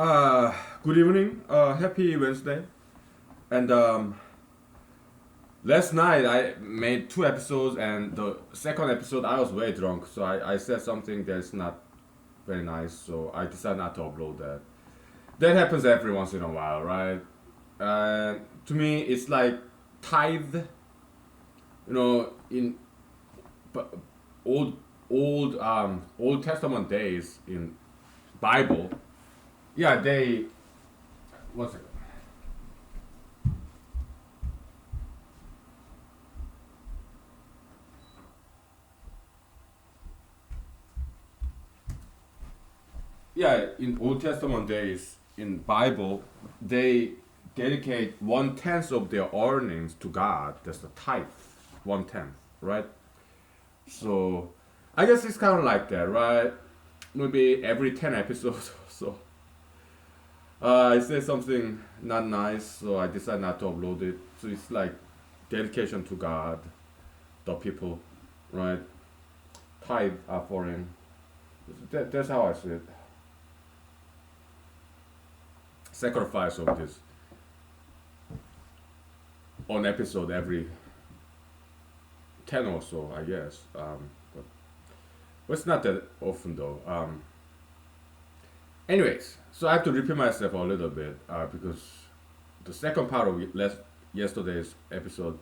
Uh, Good evening. Happy Wednesday. And last night I made two episodes, and the second episode I was very drunk, so I said something that's not very nice, so I decided not to upload that. That happens every once in a while, right? To me, it's like tithe, in b- old Old Testament days in Bible. Yeah, they. One second. Yeah, in Old Testament days in Bible, they dedicate 1/10 of their earnings to God. That's the tithe, 1/10, right? So I guess it's kind of like that, right? Maybe every 10 episodes or so. I say something not nice, so I decide not to upload it. So it's like dedication to God, the people, right? Tithe offering. That's how I see it. Sacrifice of this on episode every 10 or so, I guess. But it's not that often though. Anyways, so I have to repeat myself a little bit because the second part of yesterday's episode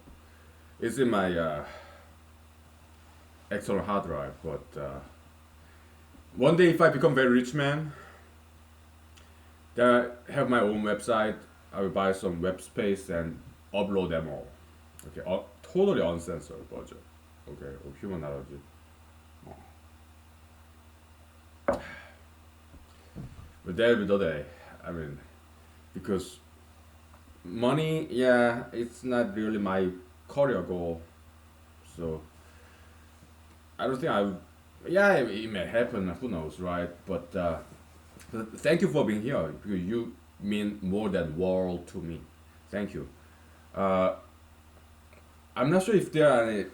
is in my external hard drive. But one day, if I become very rich man, then I have my own website. I will buy some web space and upload them all. Okay, totally uncensored budget. Okay, of humanology. But that will be the day. I mean, because money, yeah, it's not really my career goal. So I don't think I. Yeah, it may happen. Who knows, right? But thank you for being here because you mean more than world to me. Thank you. Uh, I'm not sure if there are any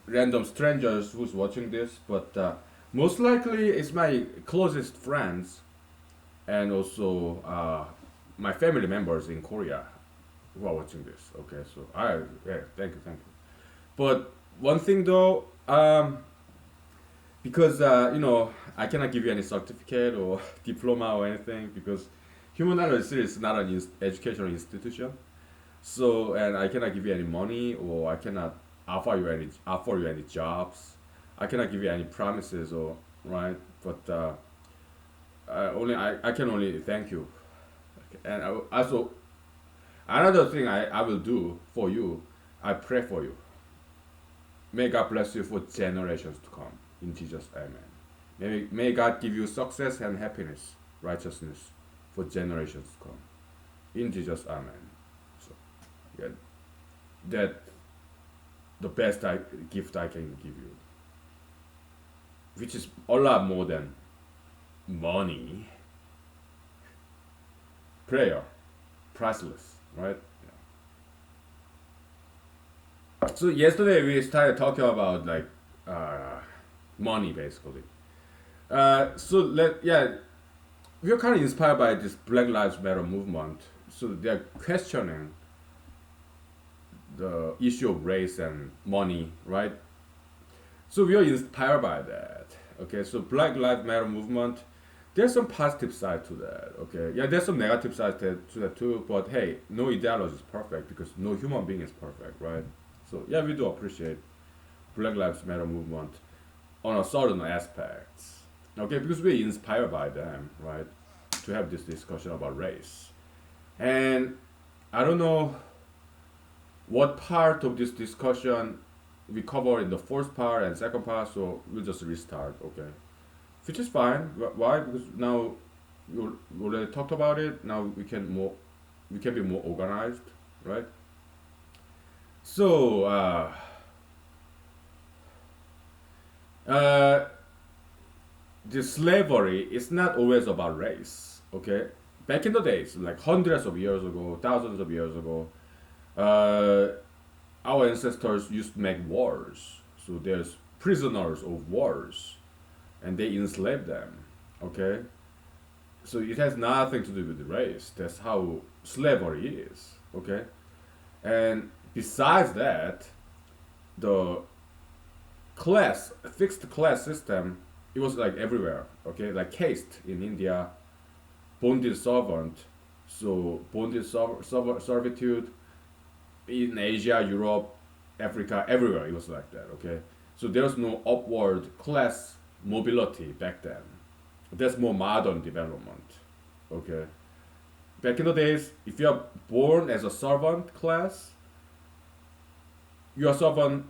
random strangers who's watching this, but most likely it's my closest friends and also my family members in Korea who are watching this. Okay, so yeah, thank you. But one thing though, because I cannot give you any certificate or diploma or anything because human knowledge is not an educational institution. So and I cannot give you any money or I cannot offer you any jobs. I cannot give you any promises or right. But I can only thank you. And also another thing I will do for you, I pray for you. May God bless you for generations to come. In Jesus, Amen. May God give you success and happiness, righteousness for generations to come. In Jesus, Amen. So, yeah, that the best gift I can give you, which is a lot more than money. Prayer, priceless, right? Yeah. So yesterday we started talking about like uh, money, basically. We're kind of inspired by this Black Lives Matter movement. So they're questioning the issue of race and money, right? So we are inspired by that. Okay, so Black Lives Matter movement, there's some positive side to that. Okay, yeah, there's some negative side to that too. But hey, no ideology is perfect because no human being is perfect, right? So yeah, we do appreciate Black Lives Matter movement on a certain aspects. Okay, because we're inspired by them, right? To have this discussion about race. And I don't know what part of this discussion we cover in the first part and second part, so we'll just restart, okay? Which is fine. Why? Because now you already talked about it. Now we can be more organized, right? So uh, the slavery is not always about race. Okay, back in the days, like hundreds of years ago, thousands of years ago, uh, our ancestors used to make wars. So there's prisoners of wars, and they enslaved them. Okay, So it has nothing to do with the race. That's how slavery is. Okay, and besides that, the class fixed class system, it was like everywhere. Okay, like caste in India, bonded servant, so bonded servitude in Asia, Europe, Africa, everywhere it was like that. Okay, so there's no upward class mobility back then. That's more modern development. Okay, back in the days, if you are born as a servant class, you are servant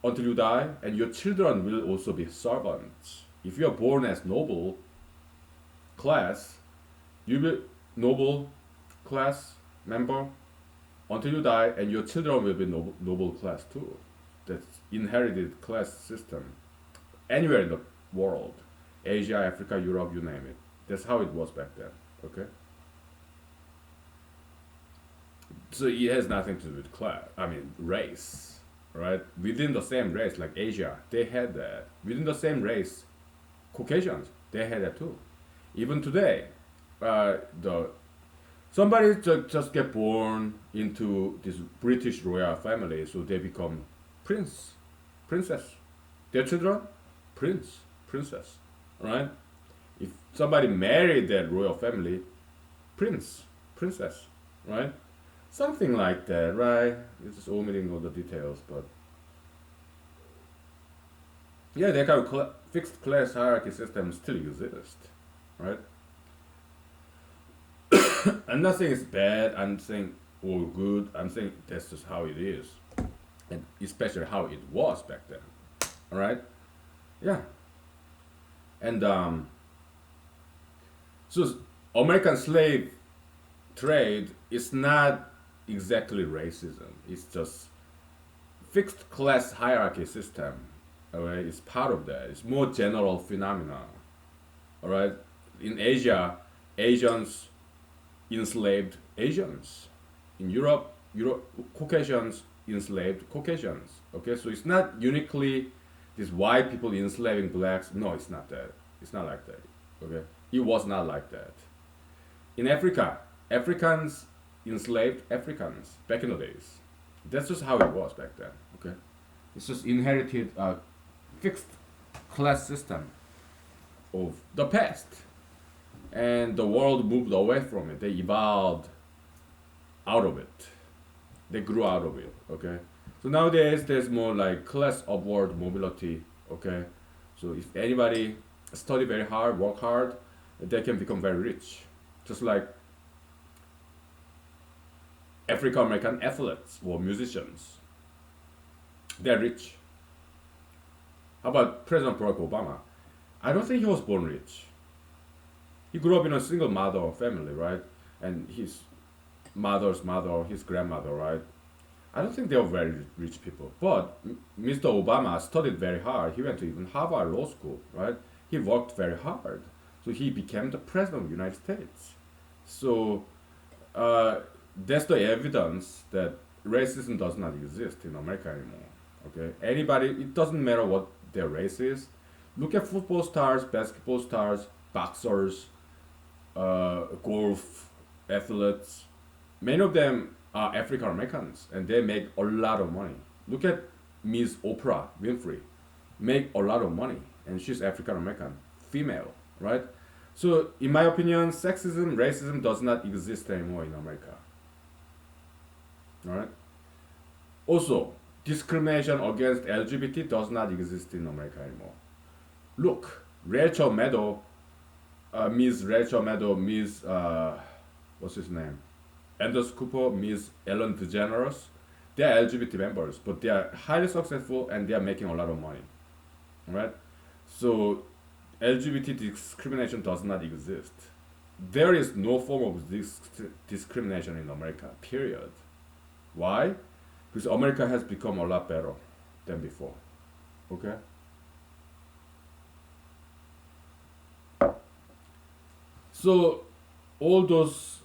until you die, and your children will also be servants. If you are born as noble class, you will noble class member until you die, and your children will be noble class too. That's inherited class system anywhere in the world, Asia, Africa, Europe, you name it. That's how it was back then. Okay, so it has nothing to do with class. I mean race, right? Within the same race, like Asia, they had that. Within the same race, Caucasians, they had that too. Even today, the somebody just get born into this British royal family, so they become prince, princess. Their children, prince, princess, right? If somebody married that royal family, prince, princess, right? Something like that, right? It's just omitting all the details, but yeah, that kind of fixed class hierarchy system still exists, right? I'm not saying it's bad. I'm saying all good. I'm saying that's just how it is, and especially how it was back then. All right? Yeah. And so American slave trade is not exactly racism. It's just fixed class hierarchy system. All right, it's part of that. It's more general phenomena. All right, in Asia, Asians enslaved Asians. In Europe, Caucasians enslaved Caucasians. Okay, so it's not uniquely these white people enslaving blacks. No, it's not that. It's not like that. Okay, it was not like that. In Africa, Africans enslaved Africans back in the days. That's just how it was back then. Okay, it's just inherited fixed class system of the past, and the world moved away from it. They evolved out of it. They grew out of it. Okay, so nowadays there's more like class upward mobility. Okay, so if anybody study very hard, work hard, they can become very rich. Just like African American athletes or musicians, they're rich. How about President Barack Obama? I don't think he was born rich. He grew up in a single mother family, right? And his mother's mother, his grandmother, right? I don't think they were very rich people. But Mr. Obama studied very hard. He went to even Harvard Law School, right? He worked very hard. So he became the president of the United States. So that's the evidence that racism does not exist in America anymore. Okay, anybody, it doesn't matter what their race is. Look at football stars, basketball stars, boxers, golf athletes. Many of them are African Americans, and they make a lot of money. Look at Miss Oprah Winfrey, make a lot of money, and she's African American, female, right? So, in my opinion, sexism, racism does not exist anymore in America. All right. Also, discrimination against LGBT does not exist in America anymore. Look, Rachel Maddow, Miss Rachel Maddow, Miss what's his name, Anders Cooper, Miss Ellen DeGeneres, they are LGBT members, but they are highly successful and they are making a lot of money. All right, so LGBT discrimination does not exist. There is no form of discrimination in America. Period. Why? Because America has become a lot better than before. Okay? So, all those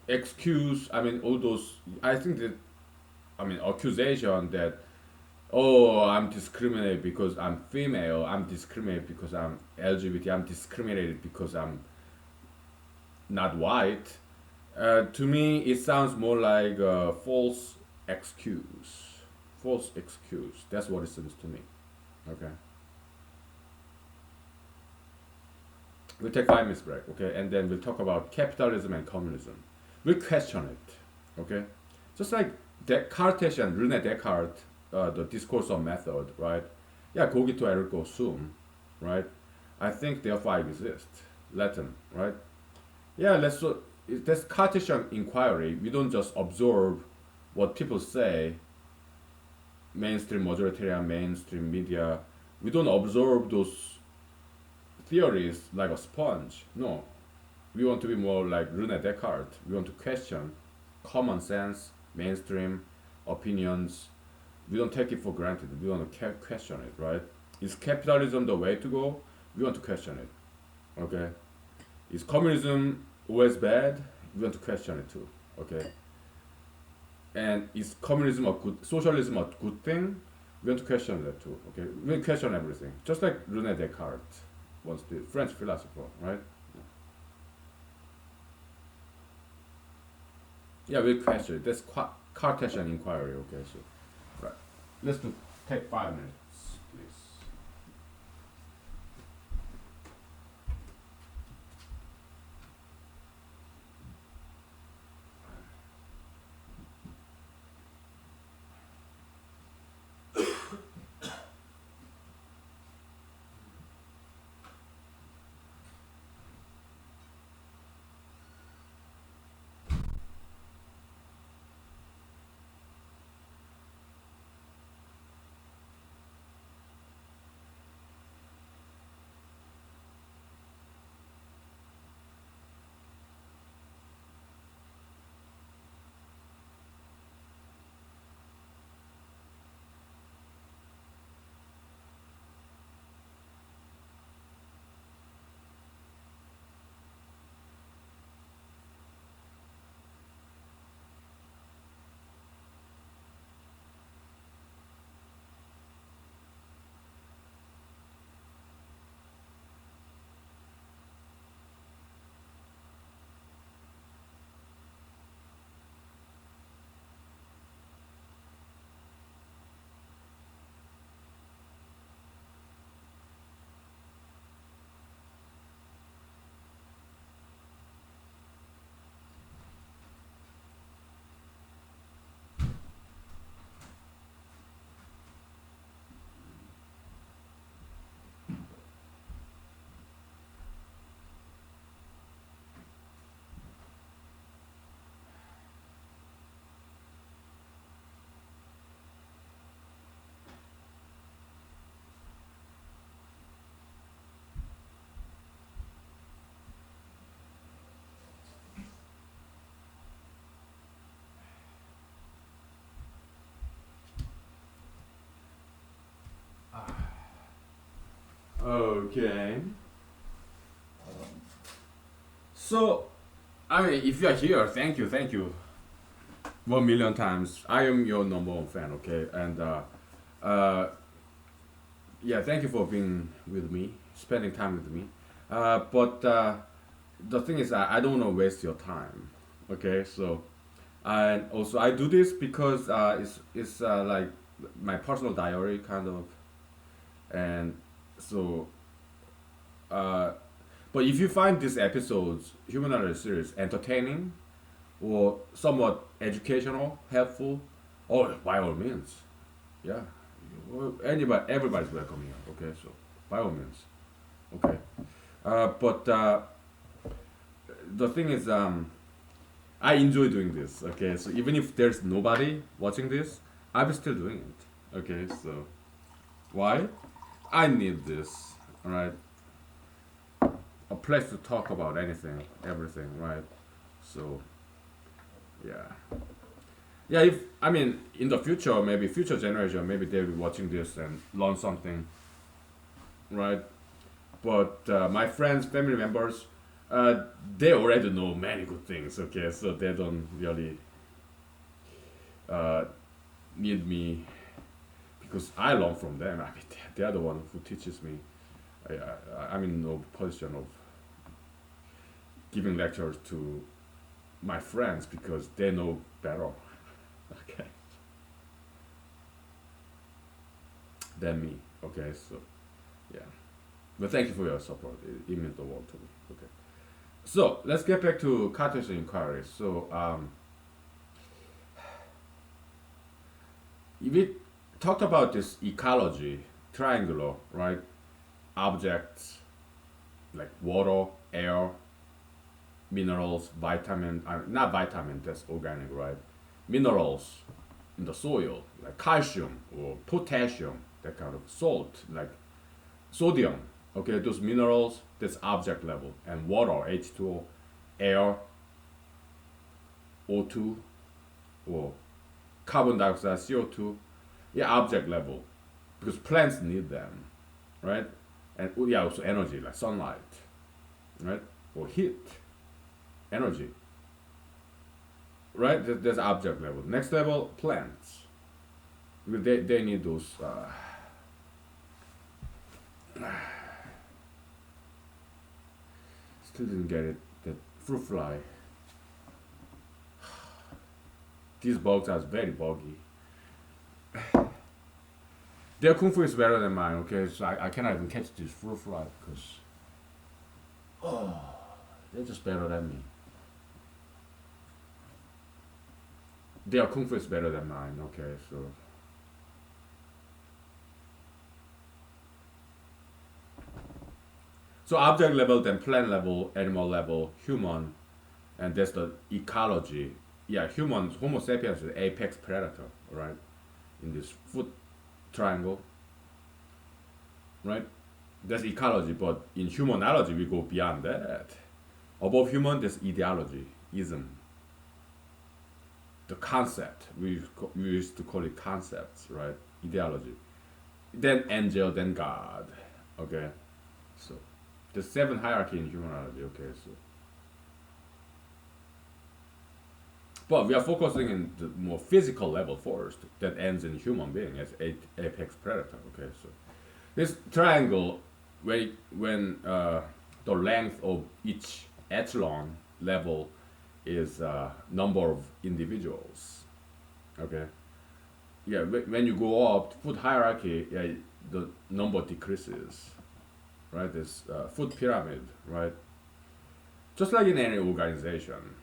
all those, I think that, accusation that, oh, I'm discriminated because I'm female, I'm discriminated because I'm LGBT, I'm discriminated because I'm not white. To me, it sounds more like a false excuse. False excuse. That's what it seems to me. Okay. We'll take 5 minutes break, okay, and then we'll talk about capitalism and communism. We'll question it, okay, just like Cartesian Rene Descartes, the discourse of method, right? Yeah, cogito ergo sum, right? I think therefore I exist, Latin, right? Yeah, let's so that's Cartesian inquiry. We don't just observe what people say, mainstream majoritarian, mainstream media. We don't observe those theories like a sponge. No, we want to be more like Rene Descartes. We want to question common sense, mainstream opinions. We don't take it for granted. We want to question it, right? Is capitalism the way to go? We want to question it. Okay. Is communism always bad? We want to question it too. Okay. And is communism a good, socialism a good thing? We want to question that too. Okay. We question everything, just like Rene Descartes once did, French philosopher, right? Yeah, we question it. That's Cartesian inquiry. Okay, so right. Let's take 5 minutes, please. Okay. So, I mean, if you are here, thank you, 1 million times. I am your number one fan. Okay, and uh, yeah, thank you for being with me, spending time with me. But the thing is, I don't want to waste your time. Okay, so and also I do this because it's like my personal diary kind of, and so uh, but if you find these episodes, humanology series, entertaining or somewhat educational, helpful, oh, by all means, yeah, anybody, everybody's welcome here. Okay, so by all means, okay. But the thing is, I enjoy doing this. Okay, so even if there's nobody watching this, I'm still doing it. Okay, so why? I need this. All right, a place to talk about anything, everything. Right. So yeah, yeah. If I mean in the future, maybe future generation, maybe they'll be watching this and learn something. Right. But my friends, family members, uh, they already know many good things. Okay, so they don't really uh, need me because I learn from them. I mean, they are the one who teaches me. I'm in no position of giving lectures to my friends because they know better. Okay, than me. Okay, so yeah. But thank you for your support. It meant the world to me. Okay. So let's get back to Cartesian inquiry. So we talked about this ecology, triangular, right? Objects like water, air, minerals, vitamin, not vitamin, that's organic, right? Minerals in the soil, like calcium or potassium, that kind of salt, like sodium. Okay, those minerals, that's object level, and water, H2O, air, O2, or carbon dioxide, CO2, yeah, object level, because plants need them, right? And yeah, also energy like sunlight, right? Or heat, energy, right? That's object level. Next level, plants. They need those. Still didn't get it. That fruit fly. These bugs are very buggy. Their kung fu is better than mine. Okay, so I cannot even catch this fruit fly because they're just better than me. Their kung fu is better than mine. Okay, so object level, then plant level, animal level, human, and that's the ecology. Yeah, humans, Homo sapiens is the apex predator, right? In this food triangle, right? That's ecology, but in humanology we go beyond that. Above human, there's ideology, ism, the concept. We used to call it concepts, right? Ideology. Then angel, then God. Okay, so the seven hierarchy in humanology. Okay, so but we are focusing in the more physical level first that ends in human being as apex predator. Okay, so this triangle, when the length of each echelon level is number of individuals. Okay, yeah. When you go up food hierarchy, yeah, the number decreases. Right, this food pyramid. Right, just like in any organization,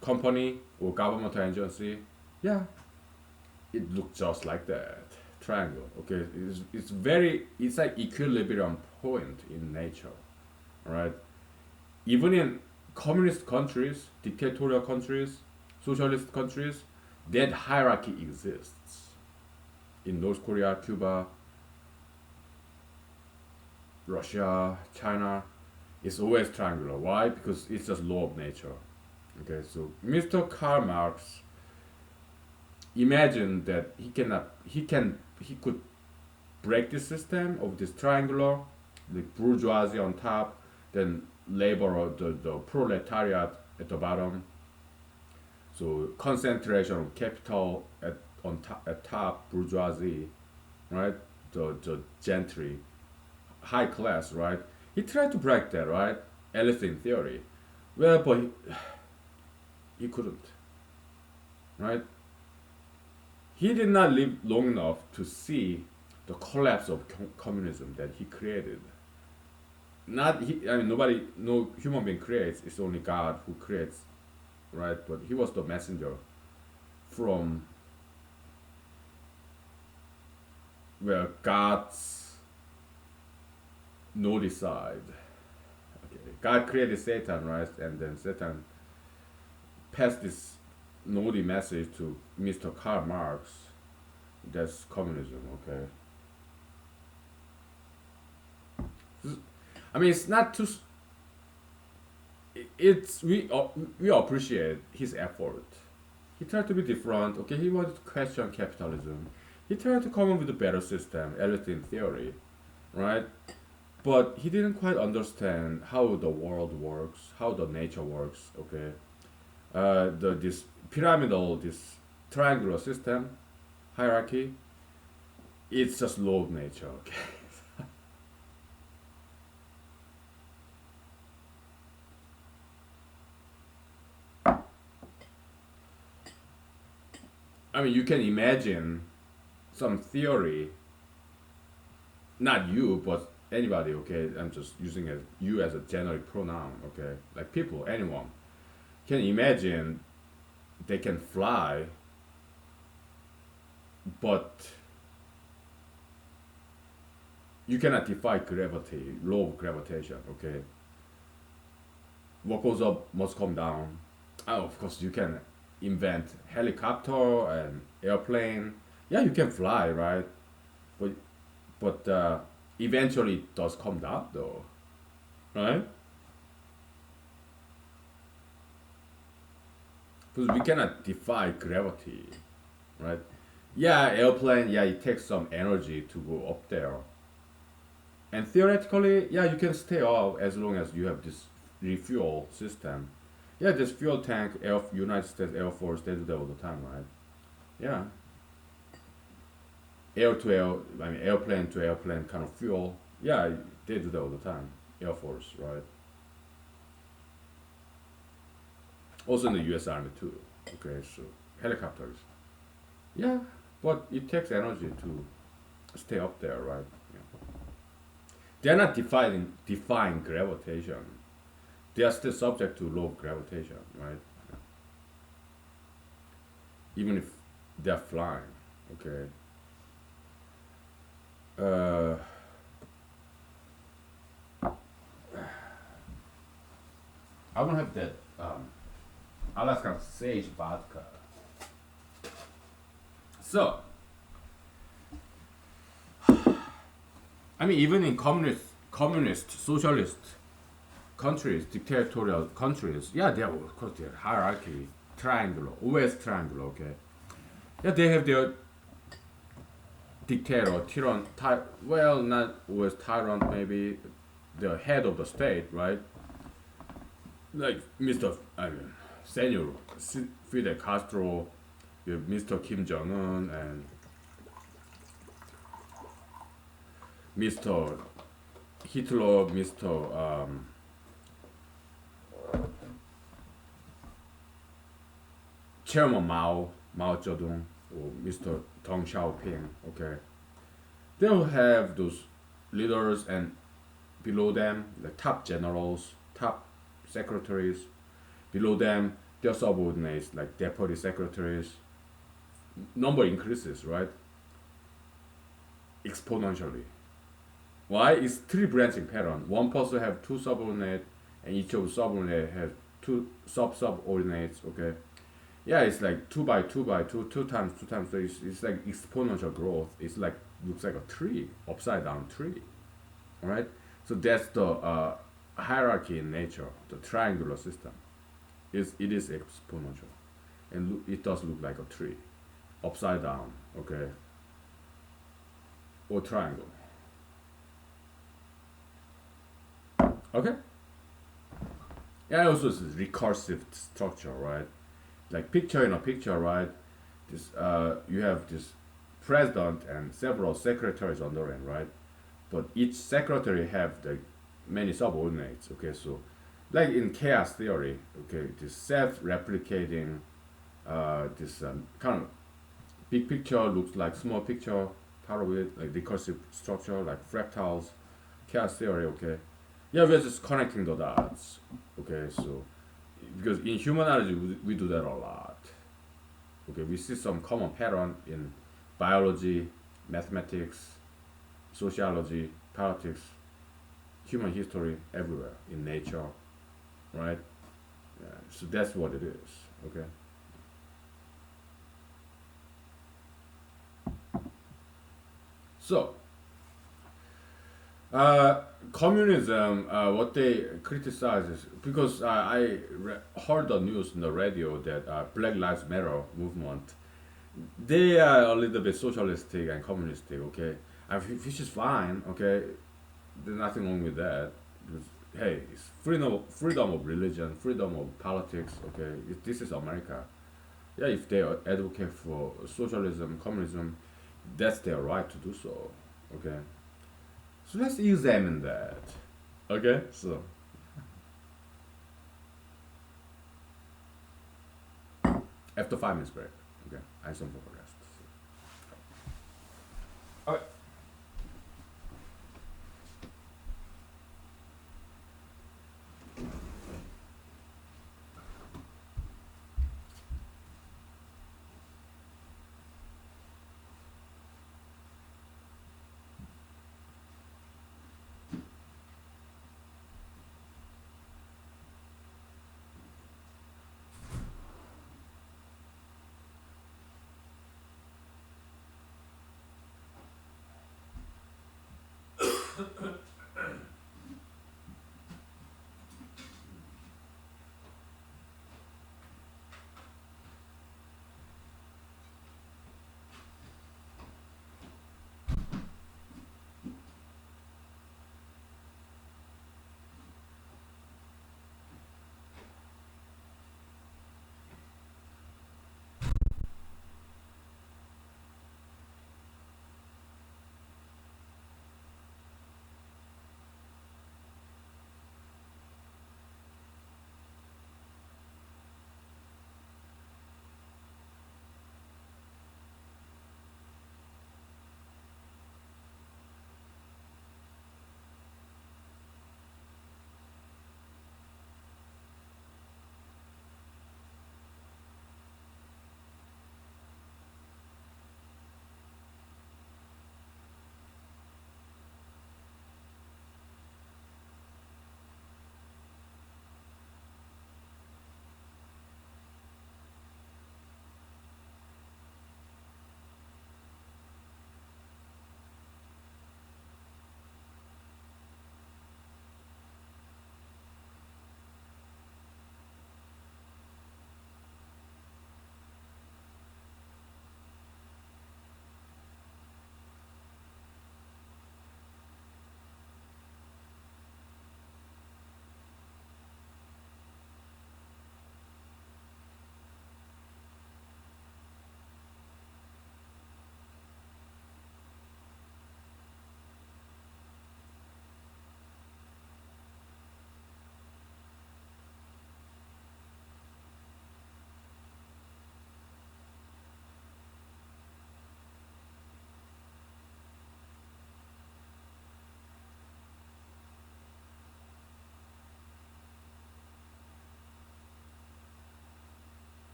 company or government agency, yeah, it looks just like that triangle. Okay, it's like equilibrium point in nature, right? Even in communist countries, dictatorial countries, socialist countries, that hierarchy exists. In North Korea, Cuba, Russia, China, it's always triangular. Why? Because it's just law of nature. Okay, so Mr. Karl Marx imagined that he could break the system of this triangular, the bourgeoisie on top, then labor or the proletariat at the bottom. So concentration of capital at top, bourgeoisie, right? The gentry, high class, right? He tried to break that, right? At least in theory. Well, but he couldn't, right? He did not live long enough to see the collapse of communism that he created. Not he, I mean, nobody, no human being creates. It's only God who creates, right? But he was the messenger from where God's naughty side. Okay, God created Satan, right? And then Satan passed this naughty message to Mr. Karl Marx. That's communism, okay? I mean, it's not too. It's we appreciate his effort. He tried to be different. Okay, he wanted to question capitalism. He tried to come up with a better system, at least in theory, right? But he didn't quite understand how the world works, how the nature works. Okay, this pyramidal, this triangular system, hierarchy, it's just law of nature. Okay. I mean, you can imagine some theory, not you, but anybody, okay? I'm just using you as a generic pronoun, okay? Like people, anyone can imagine they can fly, but you cannot defy gravity, law of gravitation, okay? What goes up must come down. Oh, of course, you can invent helicopter and airplane. Yeah, you can fly, right? But eventually it does come down, though, right? Because we cannot defy gravity, right? Yeah, airplane. Yeah, it takes some energy to go up there, and theoretically, yeah, you can stay up as long as you have this refuel system. Yeah, this fuel tank, United States Air Force, they do that all the time, right? Yeah, air to air, I mean airplane to airplane kind of fuel. Yeah, they do that all the time. Air Force, right? Also in the U.S. Army too. Okay, so helicopters. Yeah, but it takes energy to stay up there, right? Yeah. They're not defying gravitation. They are still subject to law of gravitation, right? Even if they're flying, okay. Uh, I don't have that Alaskan sage vodka. So, I mean, even in communist, socialist countries, dictatorial countries, yeah, they have, of course, their hierarchy, triangular, always triangular, okay. Yeah, they have their dictator, well, not always tyrant, maybe the head of the state, right? Like I mean, Senor Fidel Castro, you have Mr. Kim Jong Un, and Mr. Hitler, Mr. Chairman Mao Zedong, or Mr. Deng Xiaoping. Okay, they'll have those leaders, and below them, the top generals, top secretaries. Below them, their subordinates, like deputy secretaries. Number increases, right? Exponentially. Why? It's three branching pattern. One person have two subordinates, and each of the subordinate has two subordinates. Okay, yeah, it's like two by two by two, two times. So it's like exponential growth. It's like looks like a tree, upside down tree. All right. So that's the hierarchy in nature, the triangular system. It is exponential, and it does look like a tree, upside down. Okay, or triangle. Okay. Yeah, also it's a recursive structure, right? Like picture in a picture, right? This you have this president and several secretaries under him, right? But each secretary have the many subordinates. Okay, so like in chaos theory, okay, this self-replicating, this kind of big picture looks like small picture, part of it like recursive structure, like fractals, chaos theory. Okay, yeah, we're just connecting the dots. Okay, so because in humanology we do that a lot. Okay, we see some common pattern in biology, mathematics, sociology, politics, human history, everywhere in nature, right? Yeah, so that's what it is. Okay. So, communism, what they criticize is because heard the news in the radio that Black Lives Matter movement, they are a little bit socialistic and communistic. Okay, which is fine. Okay, there's nothing wrong with that. Because, hey, it's freedom of religion, freedom of politics. Okay, this is America. Yeah, if they advocate for socialism, communism, that's their right to do so. Okay, so let's examine that. Okay, so after 5 minutes break. Okay, handsome for the rest. Okay.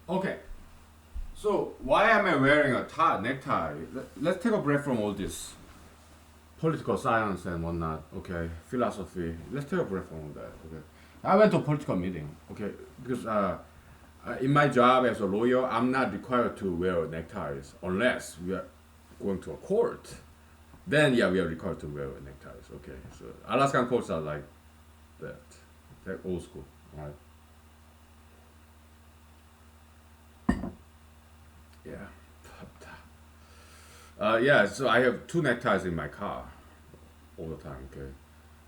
Okay. So why am I wearing a necktie? Let's take a break from all this political science and whatnot. Okay, philosophy. Let's take a break from all that. Okay. I went to a political meeting. Okay, because in my job as a lawyer, I'm not required to wear neckties unless we are going to a court. Then yeah, we are required to wear neckties. Okay, so Alaskan courts are like that. They're old school, right? Yeah. Yeah, so I have two neckties in my car all the time, okay?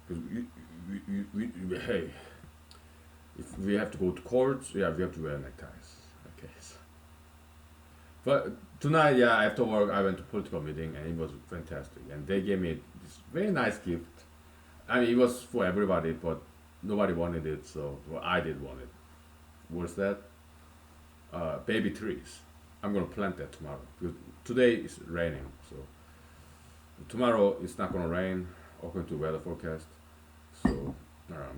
Because hey, if we have to go to courts, yeah, we have to wear neckties, okay? So. But tonight, yeah, after work, I went to political meeting and it was fantastic. And they gave me this very nice gift. I mean, it was for everybody, but nobody wanted it, so well, I did want it. What's that? Baby trees. I'm gonna plant that tomorrow because today is raining, so tomorrow it's not gonna rain according to weather forecast. So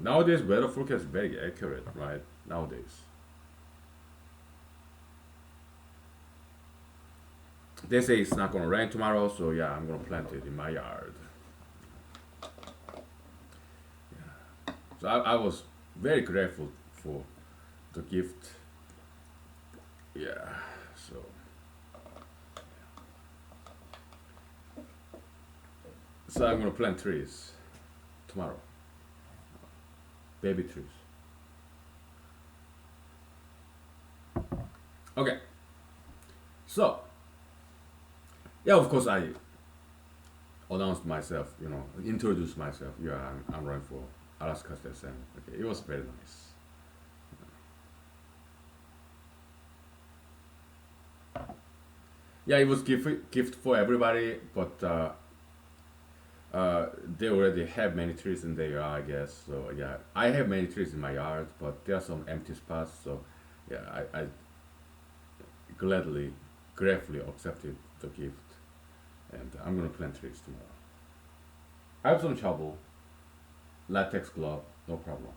nowadays weather forecast is very accurate, right? Nowadays they say it's not gonna rain tomorrow, so yeah, I'm gonna plant it in my yard. So I was very grateful for the gift. Yeah. So I'm gonna plant trees tomorrow. Baby trees. Okay, so yeah, of course I announced myself, introduced myself. Yeah, I'm running for Alaska State Senate. Okay, it was very nice. Yeah, it was gift for everybody, but they already have many trees in their yard, I guess. So yeah, I have many trees in my yard, but there are some empty spots. So yeah, I gladly, gratefully accepted the gift, and I'm gonna plant trees tomorrow. I have some shovel, latex glove, no problem.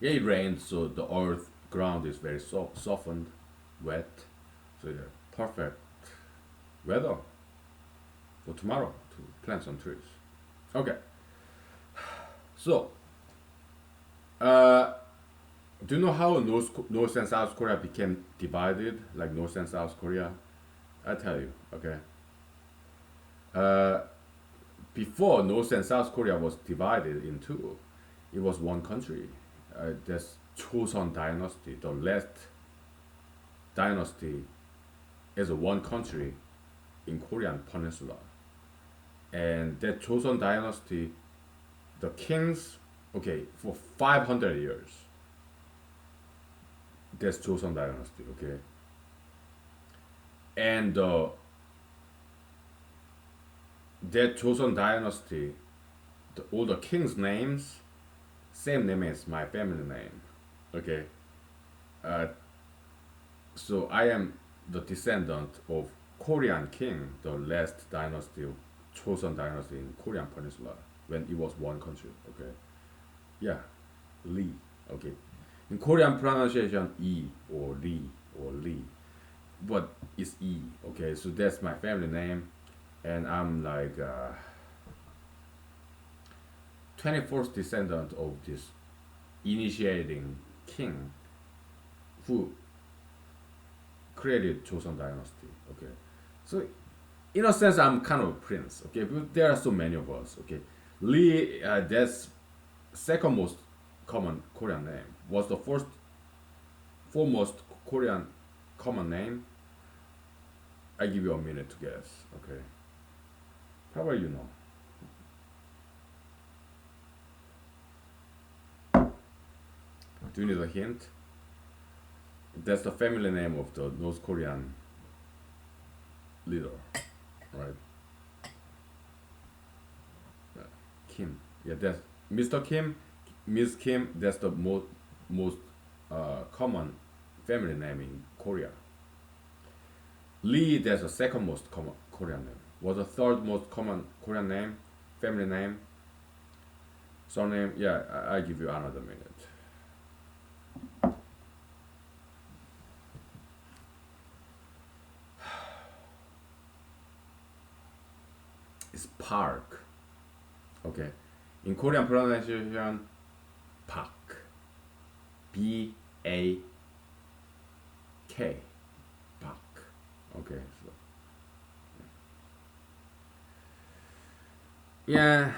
Yeah, it rained, so the earth ground is very softened, wet. So yeah, perfect weather for tomorrow to plant some trees. Okay, so uh, do you know how North and South Korea became divided, like North and South Korea? I tell you, okay. Uh, Before North and South Korea was divided in two, it was one country. That's Joseon Dynasty, the last dynasty is one country in Korean Peninsula. And that Joseon Dynasty, the kings, okay, for 500 years, that's Joseon Dynasty, okay. And that Joseon Dynasty, all the kings' names, same name as my family name, okay. Uh, so I am the descendant of Korean king, the last dynasty, Joseon Dynasty in Korean Peninsula, when it was one country, okay. Yeah, Lee, okay. In Korean pronunciation, E or Lee or Lee, but it's E, okay. So that's my family name, and I'm like 24th descendant of this initiating king who created Joseon Dynasty. Okay, so in a sense, I'm kind of a prince. Okay, but there are so many of us. Okay, Lee, that's second most common Korean name. Was the first foremost Korean common name? I give you a minute to guess. Okay, how about you know? Do you need a hint? That's the family name of the North Korean leader, right? Uh, Kim. Yeah, that's Mr. Kim, Miss Kim. That's the most common family name in Korea. Lee, that's the second most common Korean name. Was the third most common Korean name, family name, surname? Yeah, I give you another minute. It's Park. Okay. In Korean pronunciation, Park. B-A-K. Park. Okay. So yeah.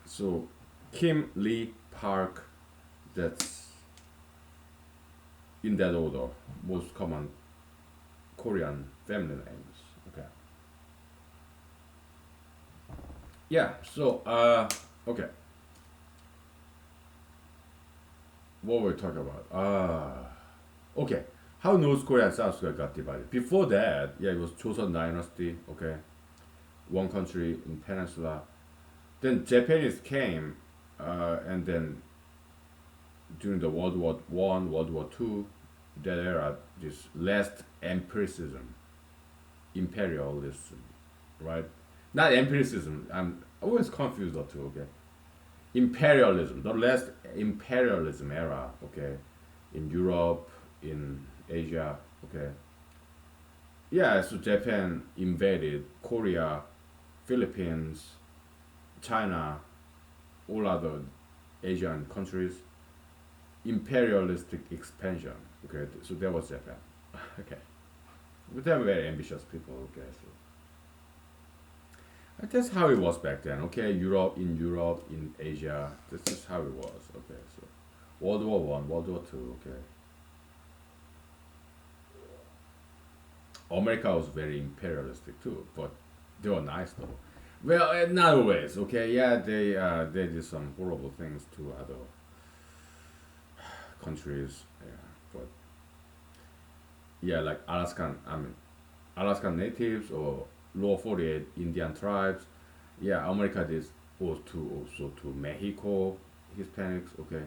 So Kim Lee Park. That's in that order. Most common Korean family names. Okay. Yeah. So okay. What were we talking about? Okay. How North Korea and South Korea got divided. Before that, yeah, it was Joseon Dynasty. Okay, one country in peninsula. Then Japanese came, and then during the World War One, World War Two, that era, this last empiricism, imperialism, right? Not empiricism. I'm always confused the two. Okay, imperialism, the last imperialism era. Okay, in Europe, in Asia. Okay, yeah. So Japan invaded Korea, Philippines, China, all other Asian countries, imperialistic expansion. Okay, so that was Japan. Okay, but they are very ambitious people. Okay, so that's how it was back then. Okay, Europe, in Asia, that's just how it was. Okay, so World War One, World War Two. Okay, America was very imperialistic too, but they were nice though. Well, not always. Okay, yeah, they did some horrible things to other countries. Yeah, but yeah, like Alaskan natives or Lower 48 Indian tribes. Yeah, America did also to Mexico Hispanics. Okay,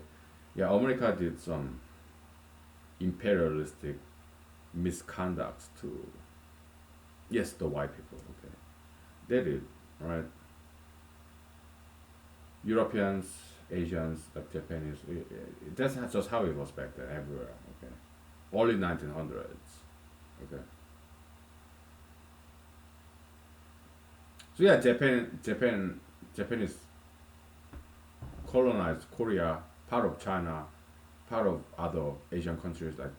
yeah, America did some imperialistic misconducts to, yes, the white people. Okay, they did, right? Europeans, Asians, like Japanese. That's just how it was back then everywhere. Okay, early 1900s. Okay, so yeah, Japanese colonized Korea, part of China, part of other Asian countries. Like,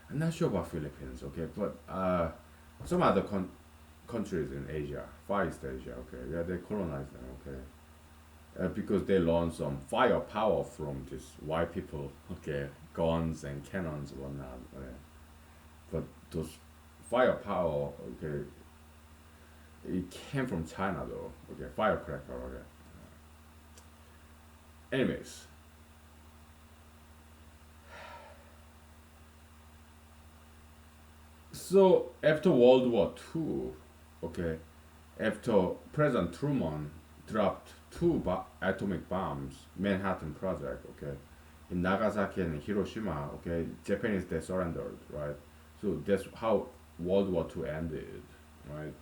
I'm not sure about Philippines. Okay, but some other countries in Asia, Far East Asia. Okay, yeah, they colonized them. Okay, because they learned some firepower from these white people. Okay, guns and cannons and whatnot. But those firepower, okay, it came from China though. Okay, firecracker. Okay. Anyways, so after World War Two, okay, after President Truman dropped two atomic bombs, Manhattan Project, okay, in Nagasaki and Hiroshima, okay, Japanese they surrendered, right? So that's how World War Two ended, right?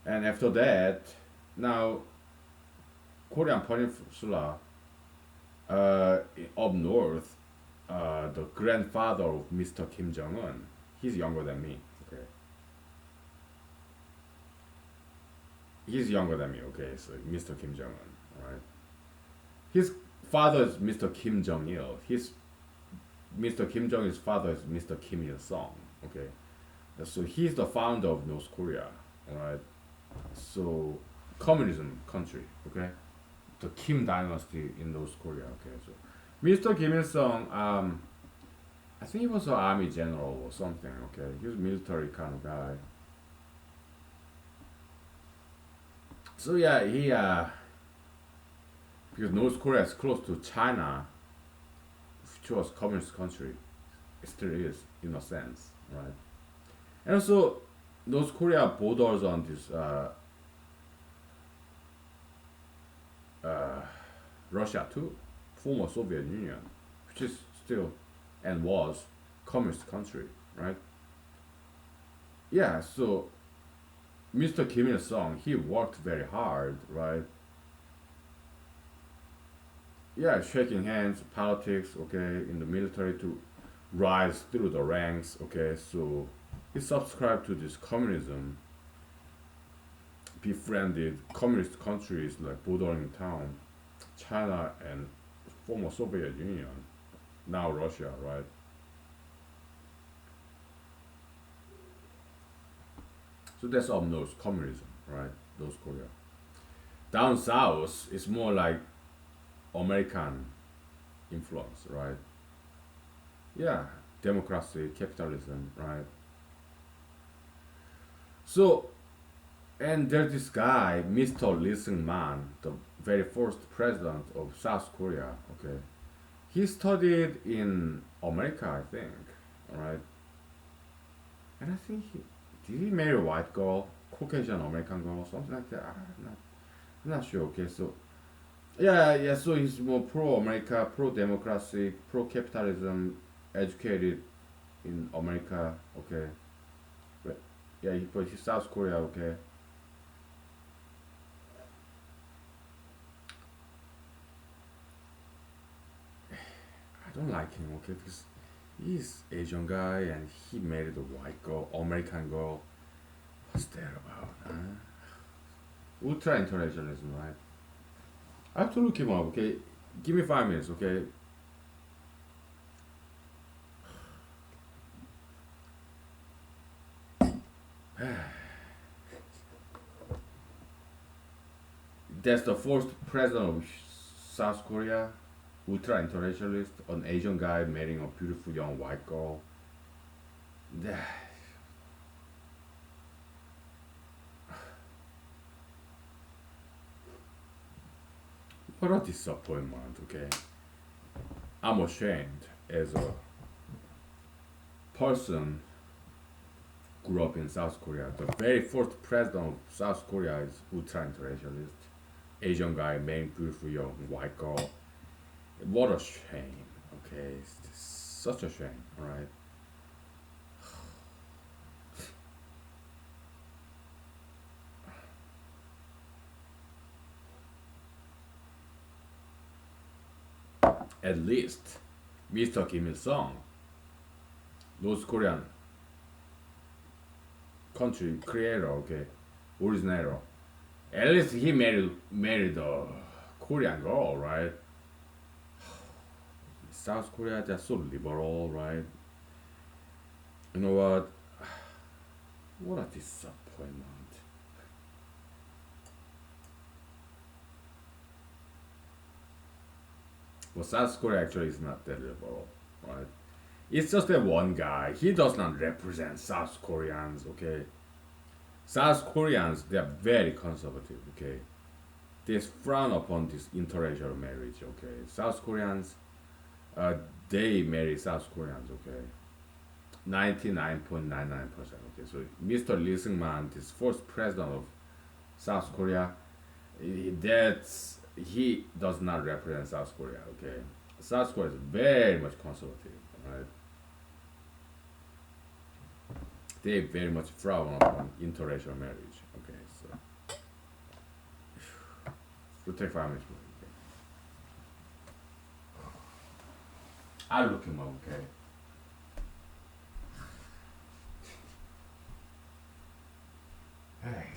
And after that, now Korean Peninsula, uh, up north, the grandfather of Mr. Kim Jong Un, he's younger than me. Okay, he's younger than me. Okay, so Mr. Kim Jong Un, right? His father is Mr. Kim Jong Il. His Mr. Kim Jong Il's father is Mr. Kim Il Sung. Okay, so he's the founder of North Korea, right? So communism country. Okay, the Kim dynasty in North Korea. Okay, so Mr. Kim Il Sung, I think he was an army general or something. Okay, he was a military kind of guy. So yeah, he because North Korea is close to China, which was communist country, it still is in a sense, right? And also, North Korea borders on this uh, Russia too, former Soviet Union, which is still and was communist country, right? Yeah, so Mr. Kim Il Sung, he worked very hard, right? Yeah, shaking hands, politics, okay, in the military to rise through the ranks, okay, so he subscribed to this communism, befriended communist countries like bordering town, China and former Soviet Union, now Russia, right? So that's up north communism, right? North Korea. Down south, it's more like American influence, right? Yeah, democracy, capitalism, right? So, and there's this guy, Mr. Lee Seung-man, the very first president of South Korea. Okay, he studied in America, I think, right? And I think he did he marry a white girl, Caucasian American girl, something like that. I'm not sure. Okay, so yeah, yeah. So he's more pro America, pro democracy, pro capitalism, educated in America. Okay, but yeah, but he's South Korea. Okay, I don't like him. Okay, because he's Asian guy and he married a white girl, American girl. What's that about? Huh? Ultra internationalism, right? I have to look him up. Okay, give me 5 minutes. Okay, that's the first president of South Korea. ultra internationalist, an Asian guy marrying a beautiful young white girl. What a disappointment, okay? I'm ashamed as a person grew up in South Korea. The very first president of South Korea is ultra internationalist. Asian guy marrying beautiful young white girl. What a shame, okay? It's just such a shame, alright? At least Mr. Kim Il sung, North Korean country creator, okay, originator. At least he married a Korean girl, right? South Korea, they're so liberal, right? You know what? What a disappointment. Well, South Korea actually is not that liberal, right? It's just that one guy. He does not represent South Koreans, okay? South Koreans, they are very conservative, okay? They frown upon this interracial marriage, okay? South Koreans, uh, they marry South Koreans, okay? 99.99%, okay? So Mr. Lee Seung-man, this first president of South Korea, he does not represent South Korea, okay? South Korea is very much conservative, right? They very much frown upon interracial marriage, okay? So we'll take 5 minutes more, okay? I'll look him up, okay? Hey.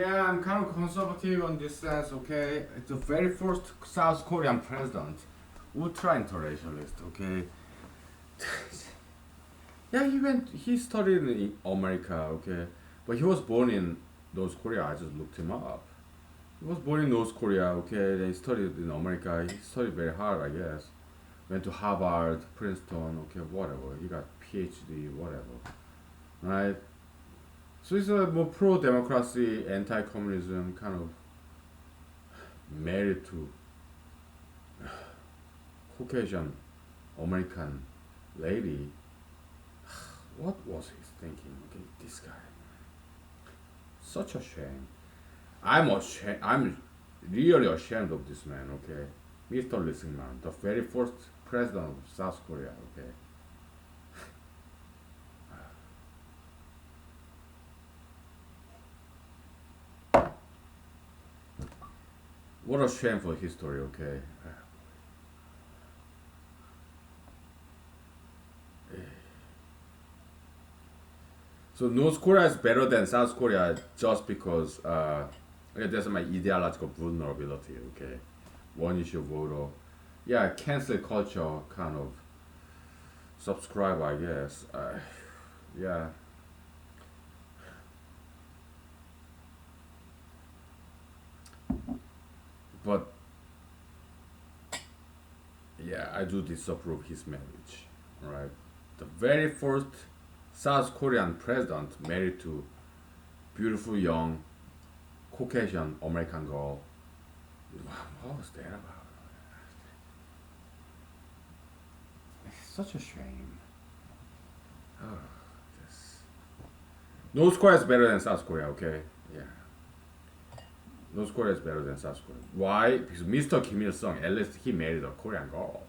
Yeah, I'm kind of conservative on this sense, okay? It's the very first South Korean president, ultra interracialist, okay? Yeah, he studied in America, okay? But he was born in North Korea, I just looked him up. He was born in North Korea, okay? Then he studied in America, he studied very hard, I guess. Went to Harvard, Princeton, okay, whatever. He got PhD, whatever, right? So he's a more pro-democracy, anti-communism, kind of married to Caucasian American lady. What was he thinking? Okay, this guy, such a shame. I'm ashamed. I'm really ashamed of this man. Okay, Mr. Lee Seung-man, the very first president of South Korea. Okay, what a shameful history. Okay, so North Korea is better than South Korea just because okay, that's my ideological vulnerability. Okay, one issue voter. Yeah, cancel culture kind of subscribe, I guess. Yeah, but yeah, I do disapprove his marriage. Right, the very first South Korean president married to beautiful young Caucasian American girl. What was that about? It's such a shame. Oh, this. North Korea is better than South Korea. Okay, yeah. North Korea is better than South Korea. Why? Because Mr. Kim Il Sung, at least he married a Korean girl,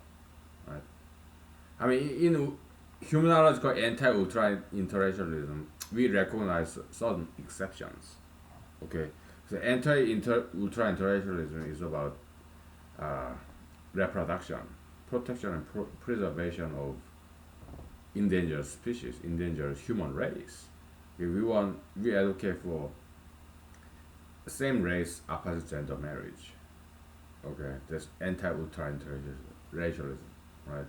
right? I mean, in humanological anti-ultra interracialism, we recognize certain exceptions. Okay, so anti-ultra interracialism is about uh, reproduction, protection, and preservation of endangered species, endangered human race. Okay, we advocate for same race, opposite gender marriage. Okay, that's anti-ultra interracialism, right?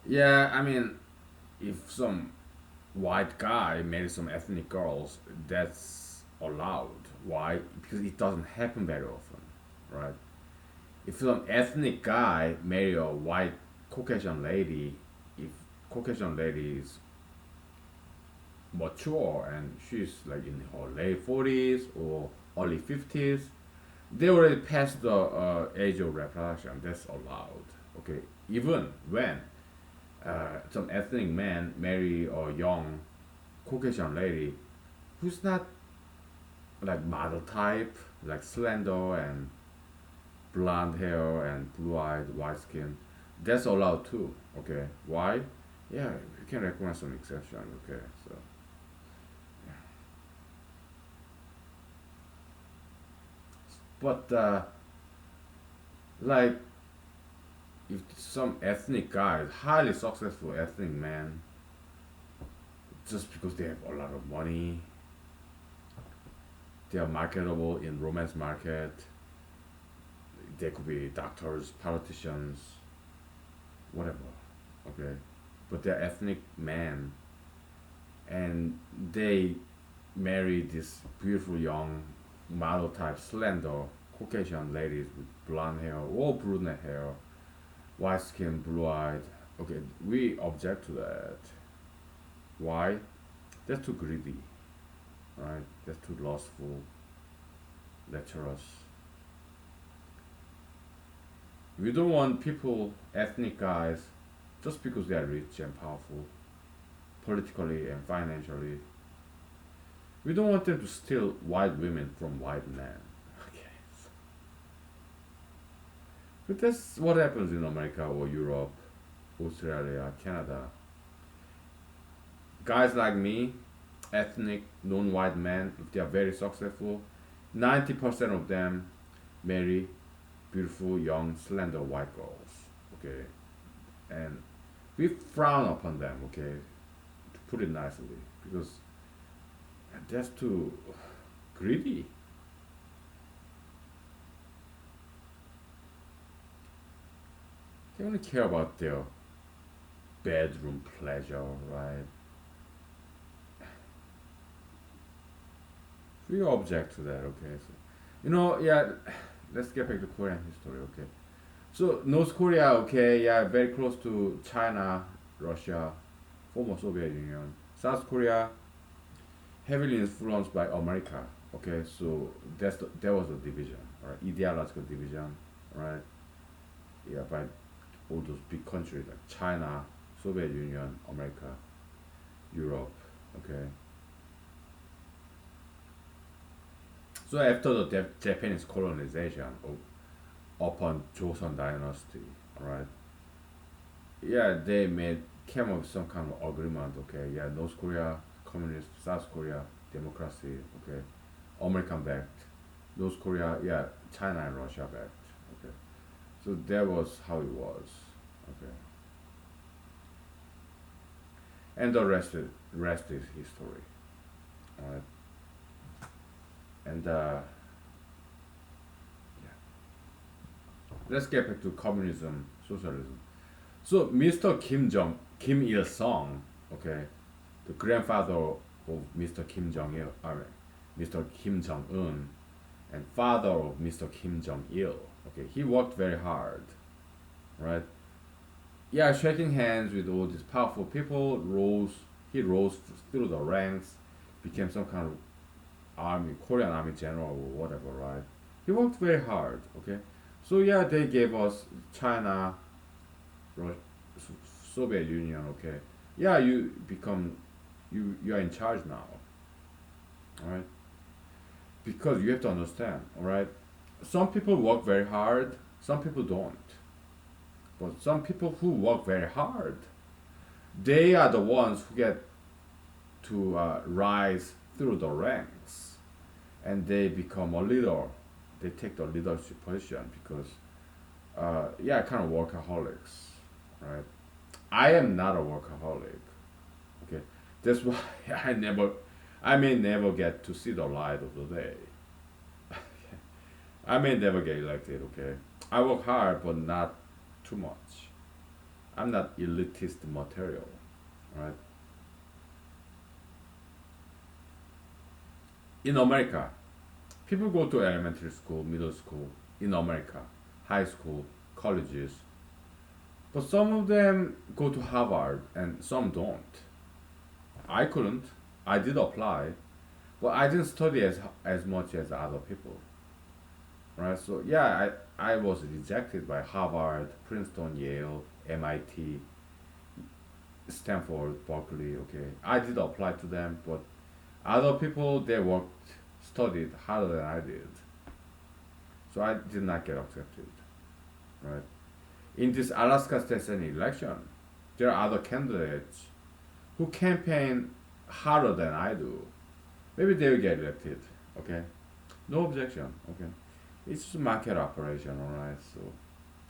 Yeah, I mean, if some white guy marries some ethnic girls, that's allowed. Why? Because it doesn't happen very often, right? If some ethnic guy marry a white Caucasian lady, if Caucasian lady is mature and she's like in her late 40s or early 50s, they already passed the age of reproduction. That's allowed. Okay, even when some ethnic man marry a young Caucasian lady who's not like model type, like slender and blonde hair and blue-eyed, white skin, that's allowed too. Okay, why? Yeah, you can recognize some exception. Okay, so but like if some ethnic guy, highly successful ethnic man, just because they have a lot of money, they are marketable in romance market. They could be doctors, politicians, whatever. Okay, but they're ethnic men, and they marry this beautiful young model type, slender Caucasian ladies with blonde hair or brunette hair, white skin, blue eyed. Okay, we object to that. Why? That's too greedy, right? That's too lustful, lecherous. We don't want people, ethnic guys, just because they are rich and powerful, politically and financially. We don't want them to steal white women from white men. Okay. But that's what happens in America or Europe, Australia, Canada. Guys like me, ethnic, non-white men, if they are very successful, 90% of them marry beautiful, young, slender white girls. Okay, and we frown upon them. Okay, to put it nicely, because that's too greedy. They only care about their bedroom pleasure, right? We object to that, okay? So, yeah, let's get back to Korean history, okay? So, North Korea, okay, yeah, very close to China, Russia, former Soviet Union. South Korea, heavily influenced by America, okay? So, there was a division, right? Ideological division, right? Yeah, by all those big countries like China, Soviet Union, America, Europe, okay? So after the Japanese colonization upon Joseon Dynasty, right? Yeah, they made came up with some kind of agreement. Okay, yeah, North Korea communist, South Korea democracy. Okay, American backed, North Korea, yeah, China and Russia backed. Okay, so that was how it was. Okay, and the rest is history. All right, and yeah, let's get back to communism, socialism. So Mr. Kim Il Sung, okay, the grandfather of Mr. Kim Jong Il, I mean, Mr. Kim Jong Un, and father of Mr. Kim Jong Il. Okay, he worked very hard, right? Yeah, shaking hands with all these powerful people. He rose through the ranks, became some kind of army, Korean army general or whatever, right? He worked very hard. Okay, so yeah, they gave us China, Ru- Soviet Union. Okay, yeah, you are in charge now, all right? Because you have to understand, all right? Some people work very hard, some people don't. But some people who work very hard, they are the ones who get to rise through the ranks, and they become a leader. They take the leadership position because, yeah, kind of workaholics, right? I am not a workaholic. Okay, that's why I may never get to see the light of the day. I may never get elected. Okay, I work hard, but not too much. I'm not elitist material, right? In America, people go to elementary school, middle school. In America, high school, colleges, but some of them go to Harvard and some don't. I couldn't. I did apply, but I didn't study as much as other people, right? So yeah, I was rejected by Harvard, Princeton, Yale, MIT, Stanford, Berkeley. Okay, I did apply to them, but other people they worked, studied harder than I did, so I did not get accepted, right? In this Alaska State Senate election, there are other candidates who campaign harder than I do. Maybe they will get elected. Okay, no objection. Okay, it's just a market operation. All right, so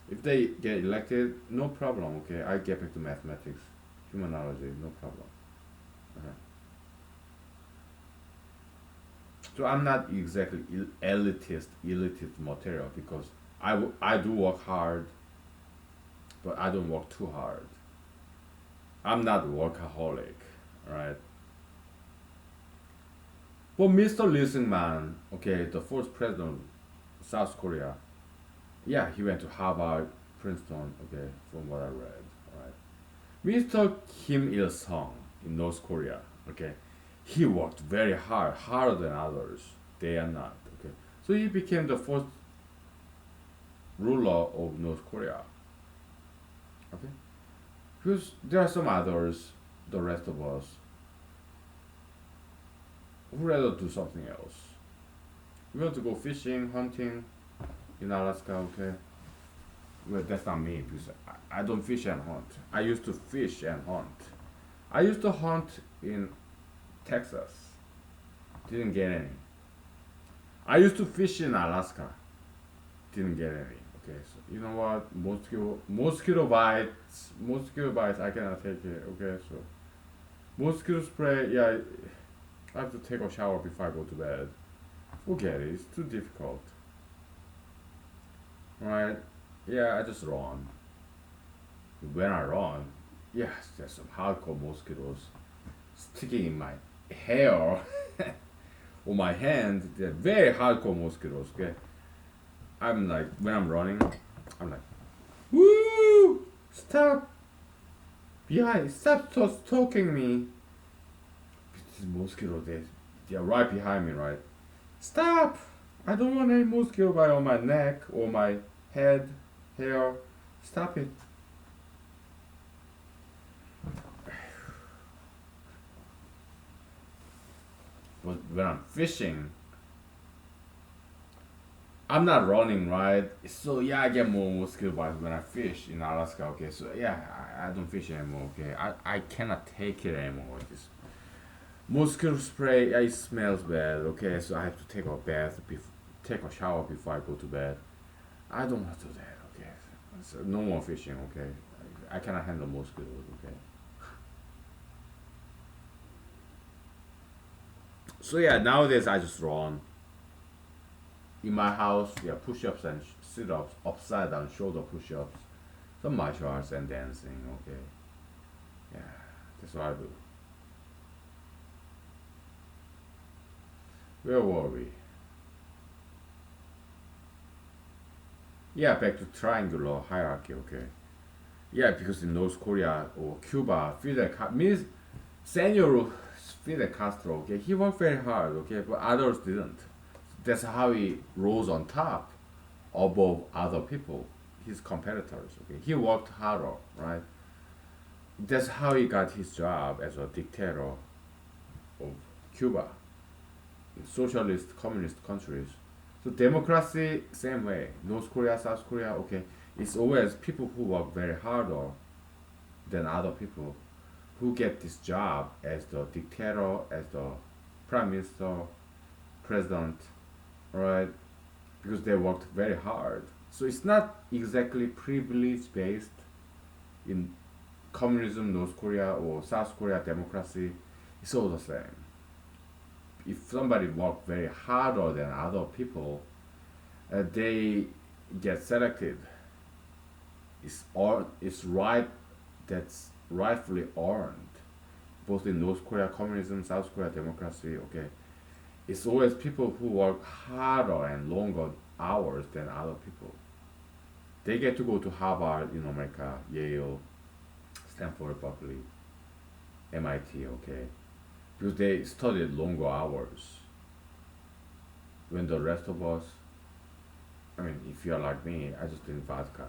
if they get elected, no problem. Okay, I get back to mathematics, humanology, no problem. Okay. So I'm not exactly elitist material because I do work hard, but I don't work too hard. I'm not workaholic, right? But Mr. Lee Seung-man, okay, the first president of South Korea, yeah, he went to Harvard, Princeton, okay, from what I read, right? Mr. Kim Il Sung in North Korea, okay, he worked very hard, harder than others, they are not, okay. So he became the first ruler of North Korea, okay. Because there are some others, the rest of us, who rather do something else. We want to go fishing, hunting in Alaska, okay? Well, that's not me because I don't fish and hunt. I used to fish and hunt. I used to hunt in Texas. Didn't get any. I used to fish in Alaska. Didn't get any. Okay, so you know what? Mosquito bites. I cannot take it. Okay, so mosquito spray. Yeah, I have to take a shower before I go to bed. Forget it. It's too difficult. Right? Yeah, I just run. When I run, yes, there's some hardcore mosquitoes sticking in my hair or my hand. They're very hardcore mosquitoes. Okay, I'm like when I'm running, I'm like, woo! Stop! Behind! Stop stalking me! These mosquitoes, they're right behind me, right? Stop! I don't want any mosquito bite on my neck or my head, hair. Stop it. But when I'm fishing, I'm not running, right? So yeah, I get more mosquito bites when I fish in Alaska. Okay, so yeah, I don't fish anymore. Okay, I cannot take it anymore. This mosquito spray, yeah, it smells bad. Okay, so I have to take a bath, take a shower before I go to bed. I don't want to do that. Okay, so no more fishing. Okay, I cannot handle mosquitoes. Okay, so yeah, nowadays I just run in my house. Yeah, push-ups and sit-ups, upside down shoulder push-ups, some martial arts and dancing. Okay, yeah, that's what I do. Where were we? Yeah, back to triangular hierarchy. Okay. Yeah, because in North Korea or Cuba, means Senor Fidel Castro. Okay, he worked very hard. Okay, but others didn't. That's how he rose on top, above other people, his competitors. Okay, he worked harder, right? That's how he got his job as a dictator of Cuba, in socialist, communist countries. So democracy, same way. North Korea, South Korea, okay. It's always people who work very harder than other people who get this job as the dictator, as the prime minister, president, right? Because they worked very hard. So it's not exactly privilege based in communism, North Korea, or South Korea democracy. It's all the same. If somebody worked very harder than other people, they get selected. It's right. That's rightfully earned, both in North Korea communism, South Korea democracy. Okay, it's always people who work harder and longer hours than other people. They get to go to Harvard in America, Yale, Stanford, Berkeley, MIT. Okay, because they studied longer hours. When the rest of us, I mean, if you're like me, I just drink vodka,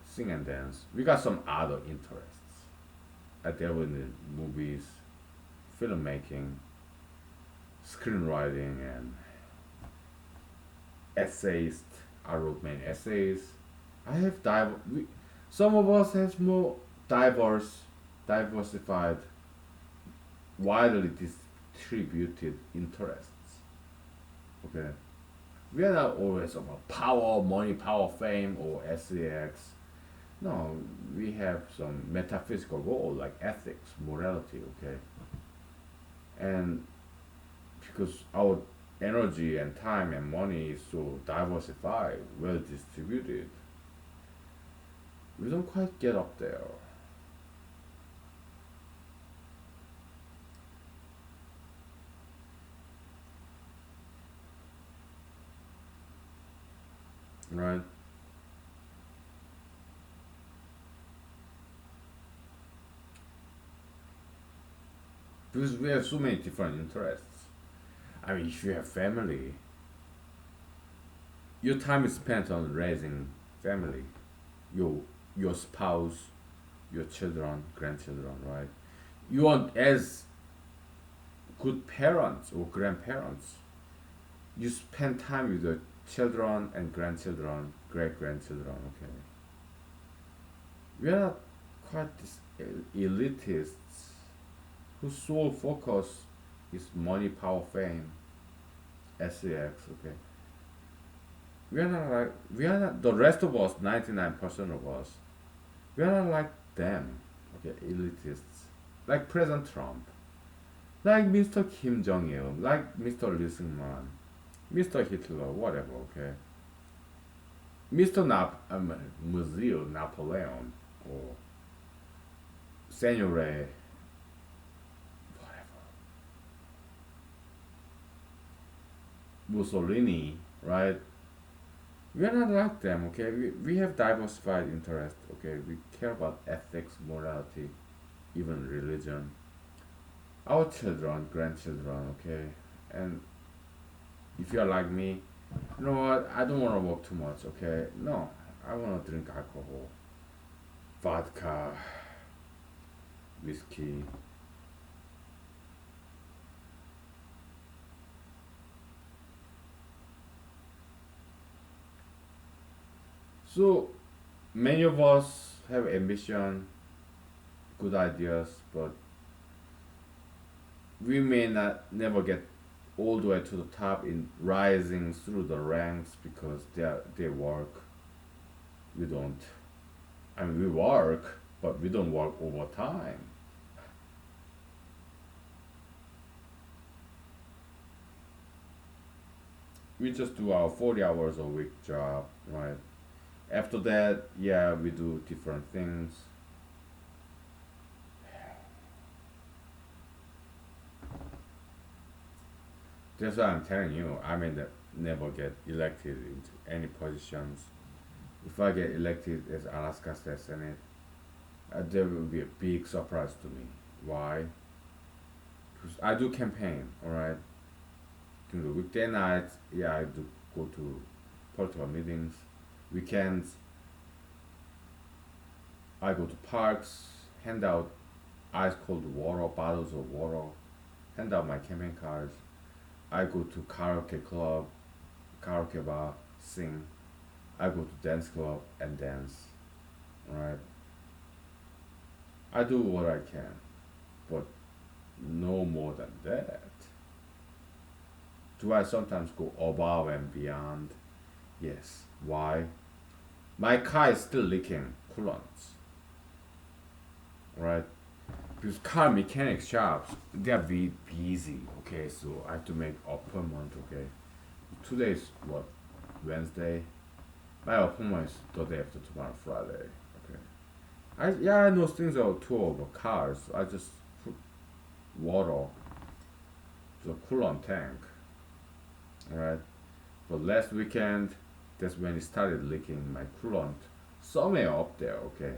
sing and dance. We got some other interests. I deal with the movies, filmmaking, screenwriting, and essayists. I wrote many essays. I have some of us have more diverse, diversified, widely distributed interests. Okay, we are not always about power, money, power, fame, or sex. No, we have some metaphysical goal like ethics, morality. Okay, and because our energy and time and money is so diversified, well distributed, we don't quite get up there, right? Because we have so many different interests. I mean, if you have family, your time is spent on raising family, your your spouse, your children, grandchildren, right? You want as good parents or grandparents, you spend time with your children and grandchildren, great grandchildren. Okay, we are not quite this elitists whose sole focus is money, power, fame, sex. Okay, we are not the rest of us. 99% of us, we are not like them. Okay, elitists like President Trump, like Mr. Kim Jong Il, like Mr. Lee Seung Man. Mr. Hitler, whatever, okay. Mr. Monsieur Napoleon, or Senore, whatever, Mussolini, right? We are not like them, okay? We have diversified interests, okay? We care about ethics, morality, even religion. Our children, grandchildren, okay? And if you're like me, you know what? I don't want to work too much, okay? No, I want to drink alcohol, vodka, whiskey. So many of us have ambition, good ideas, but we may not never get all the way to the top in rising through the ranks because they work. We don't. I mean, we work, but we don't work overtime. We just do our 40 hours a week job, right? After that, yeah, we do different things. That's why I'm telling you, I may never get elected into any positions. If I get elected as Alaska State Senate, there will be a big surprise to me. Why? Because I do campaign, alright? During the weekday nights, yeah, I do go to political meetings. Weekends, I go to parks, hand out ice cold water, bottles of water, hand out my campaign cards. I go to karaoke club, karaoke bar, sing. I go to dance club and dance. Right? I do what I can, but no more than that. Do I sometimes go above and beyond? Yes. Why? My car is still leaking coolants, right? Because car mechanic shops, they're busy, okay? So I have to make appointment, okay? Today is what? Wednesday? My appointment is the day after tomorrow, Friday, okay? I know things are too over cars. So I just put water to the coolant tank, right? But last weekend, that's when it started leaking my coolant. Somewhere up there, okay?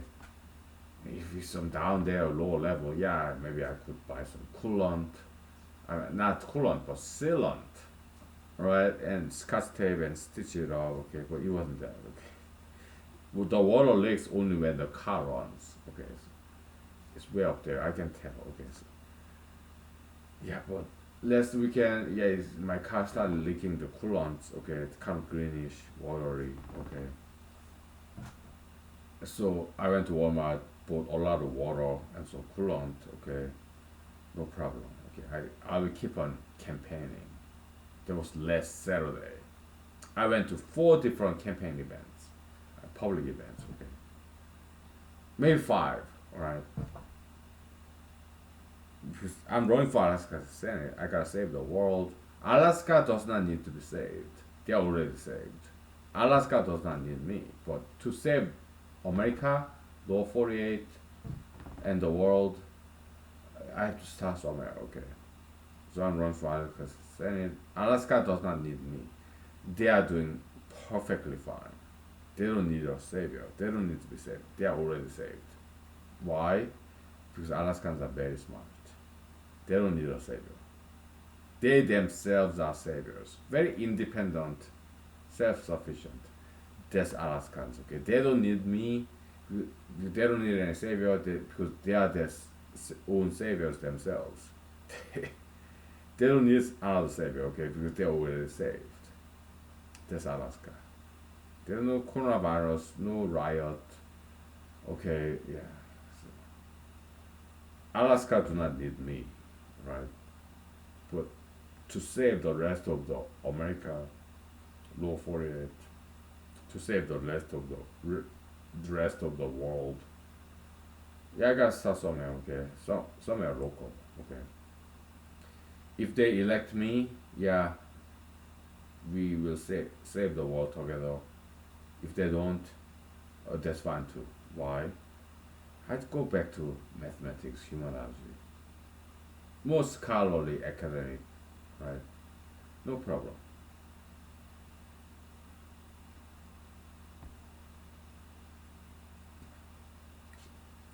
If it's some down there, lower level, yeah, maybe I could buy some coolant. Not coolant, but sealant, right? And scotch tape and stitch it up, okay? But it wasn't that, okay? Well, the water leaks only when the car runs, okay? So it's way up there, I can tell, okay? So, yeah, but last weekend, yeah, my car started leaking the coolant, okay? It's kind of greenish, watery, okay? So I went to Walmart, bought a lot of water and some coolant, okay? No problem. Okay, I will keep on campaigning. There was last Saturday. I went to four different campaign events, public events. Okay, maybe five. All right, because I'm running for Alaska Senate. I gotta save the world. Alaska does not need to be saved. They are already saved. Alaska does not need me, but to save America, Law 48, and the world, I have to start somewhere. Okay. So I'm running for Alaska Senate. Alaska does not need me. They are doing perfectly fine. They don't need a savior. They don't need to be saved. They are already saved. Why? Because Alaskans are very smart. They don't need a savior. They themselves are saviors. Very independent, self-sufficient. That's Alaskans. Okay, they don't need me. They don't need any savior because they are their own saviors themselves. They don't need another savior, okay, because they're already saved. That's Alaska. There's no coronavirus, no riot, okay, yeah. So, Alaska do not need me, right? But to save the rest of the America, Law 48, to save the rest of the world, yeah, I gotta start somewhere, okay? Somewhere local, okay? If they elect me, yeah, we will save the world together. If they don't, that's fine too. Why? I'd go back to mathematics, humanology, more scholarly, academic, right? No problem.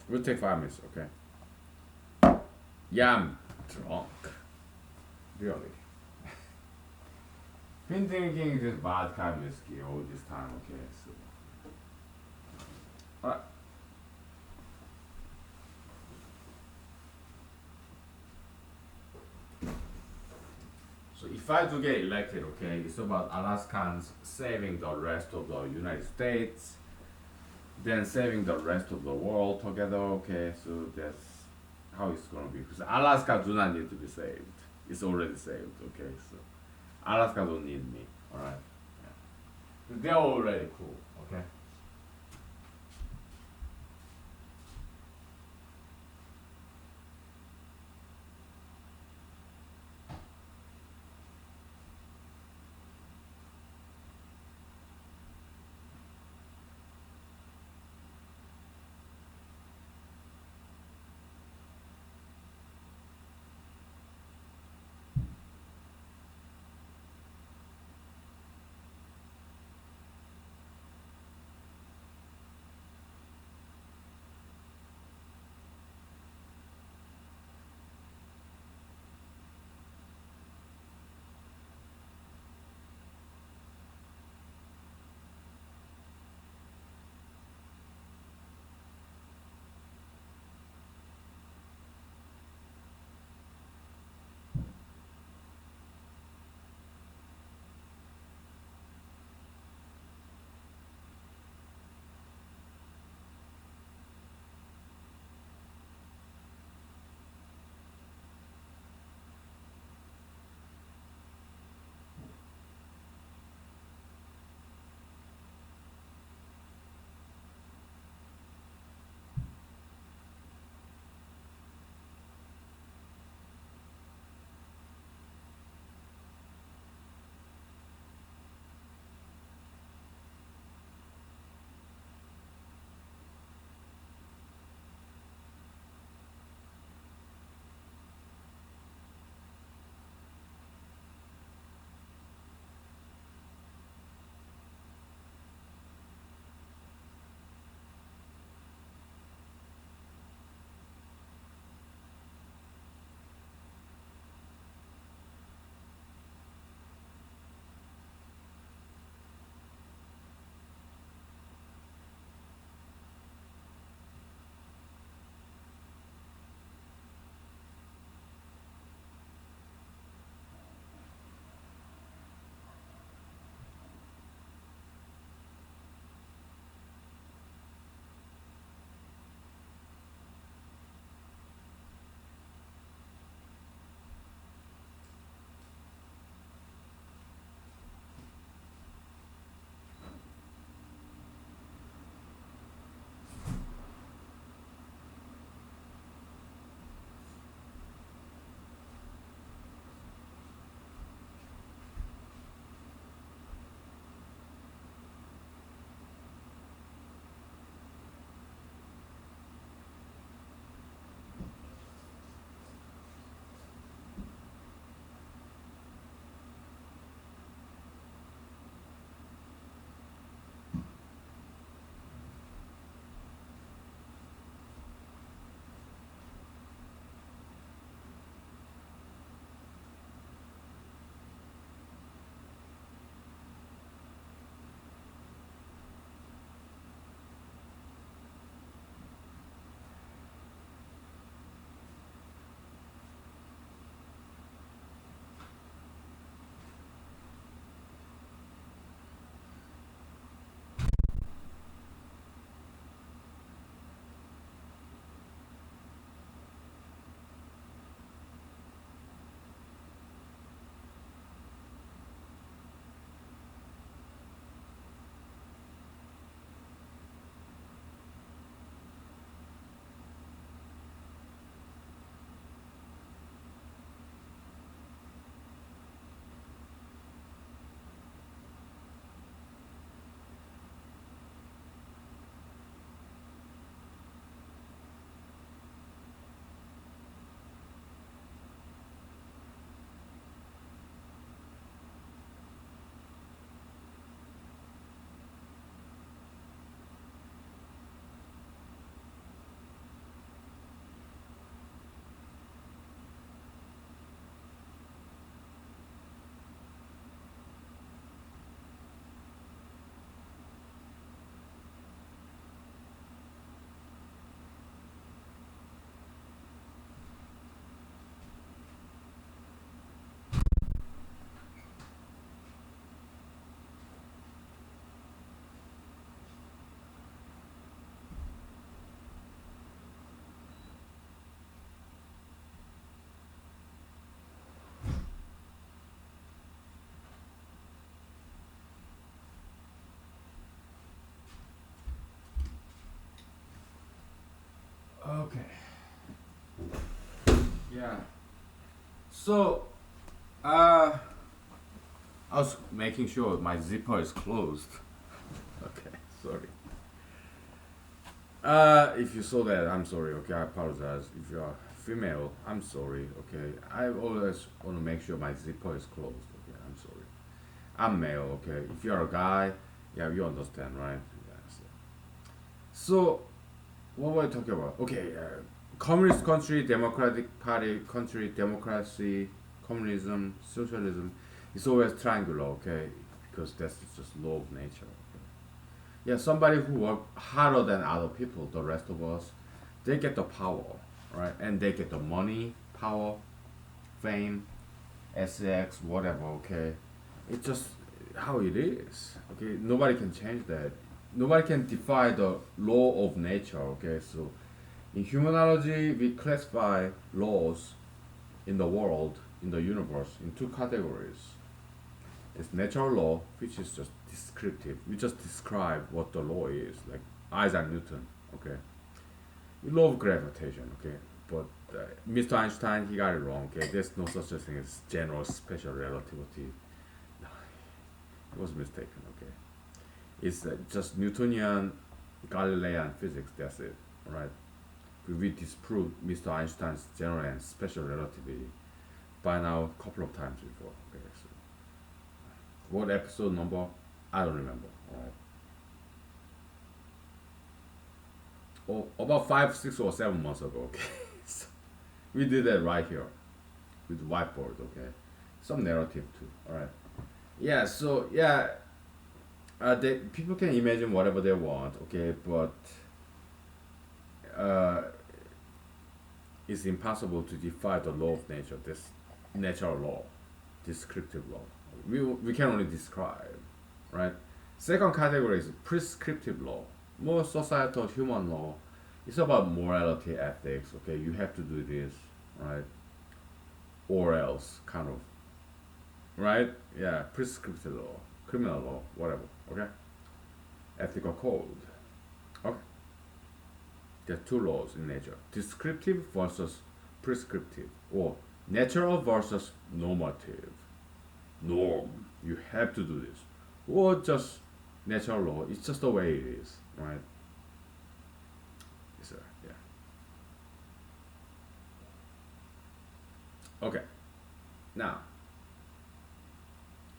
We'll take 5 minutes, okay? Yeah, I'm drunk. Really. Been drinking just vodka whiskey all this time, okay? So, alright. So if I do get elected, okay, it's about Alaskans saving the rest of the United States, then saving the rest of the world together, okay? So that's how it's gonna be. Because Alaska do not need to be saved. It's already saved, okay? So Alaska don't need me, alright? Yeah. They're already cool, okay? Okay. Yeah. So, I was making sure my zipper is closed. Okay, sorry. If you saw that, I'm sorry. Okay, I apologize. If you are female, I'm sorry. Okay, I always want to make sure my zipper is closed. Okay, I'm sorry. I'm male. Okay, if you're a guy, yeah, you understand, right? Yes. So, what were we talking about? Okay, communist country, democratic party country, democracy, communism, socialism. It's always triangular. Okay, because that's just law of nature. Yeah, somebody who work harder than other people, the rest of us, they get the power, right? And they get the money, power, fame, SX, whatever, okay? It's just how it is, okay? Nobody can change that. Nobody can defy the law of nature, okay? So in humanology, we classify laws in the world, in the universe, in two categories. It's natural law, which is just descriptive. We just describe what the law is, like Isaac Newton. Okay, law of gravitation. Okay, but Mr. Einstein he got it wrong. Okay, there's no such a thing as general special relativity. He was mistaken. Okay, it's just Newtonian, Galilean physics. That's it. Right? We disproved Mr. Einstein's general and special relativity by now a couple of times before. Okay, so what episode number? I don't remember. Alright. Oh, about 5, 6, or 7 months ago. Okay, so we did that right here with whiteboard. Okay, some narrative too. All right. Yeah. So yeah, people can imagine whatever they want. Okay, but uh, it's impossible to defy the law of nature. This natural law, descriptive law. We can only describe, right? Second category is prescriptive law, more societal human law. It's about morality, ethics. Okay, you have to do this, right? Or else, kind of, right? Yeah, prescriptive law, criminal law, whatever. Okay, ethical code. Okay, there are two laws in nature: descriptive versus prescriptive, or natural versus normative. Norm, you have to do this, or just natural law. It's just the way it is, right? So yeah. Okay. Now,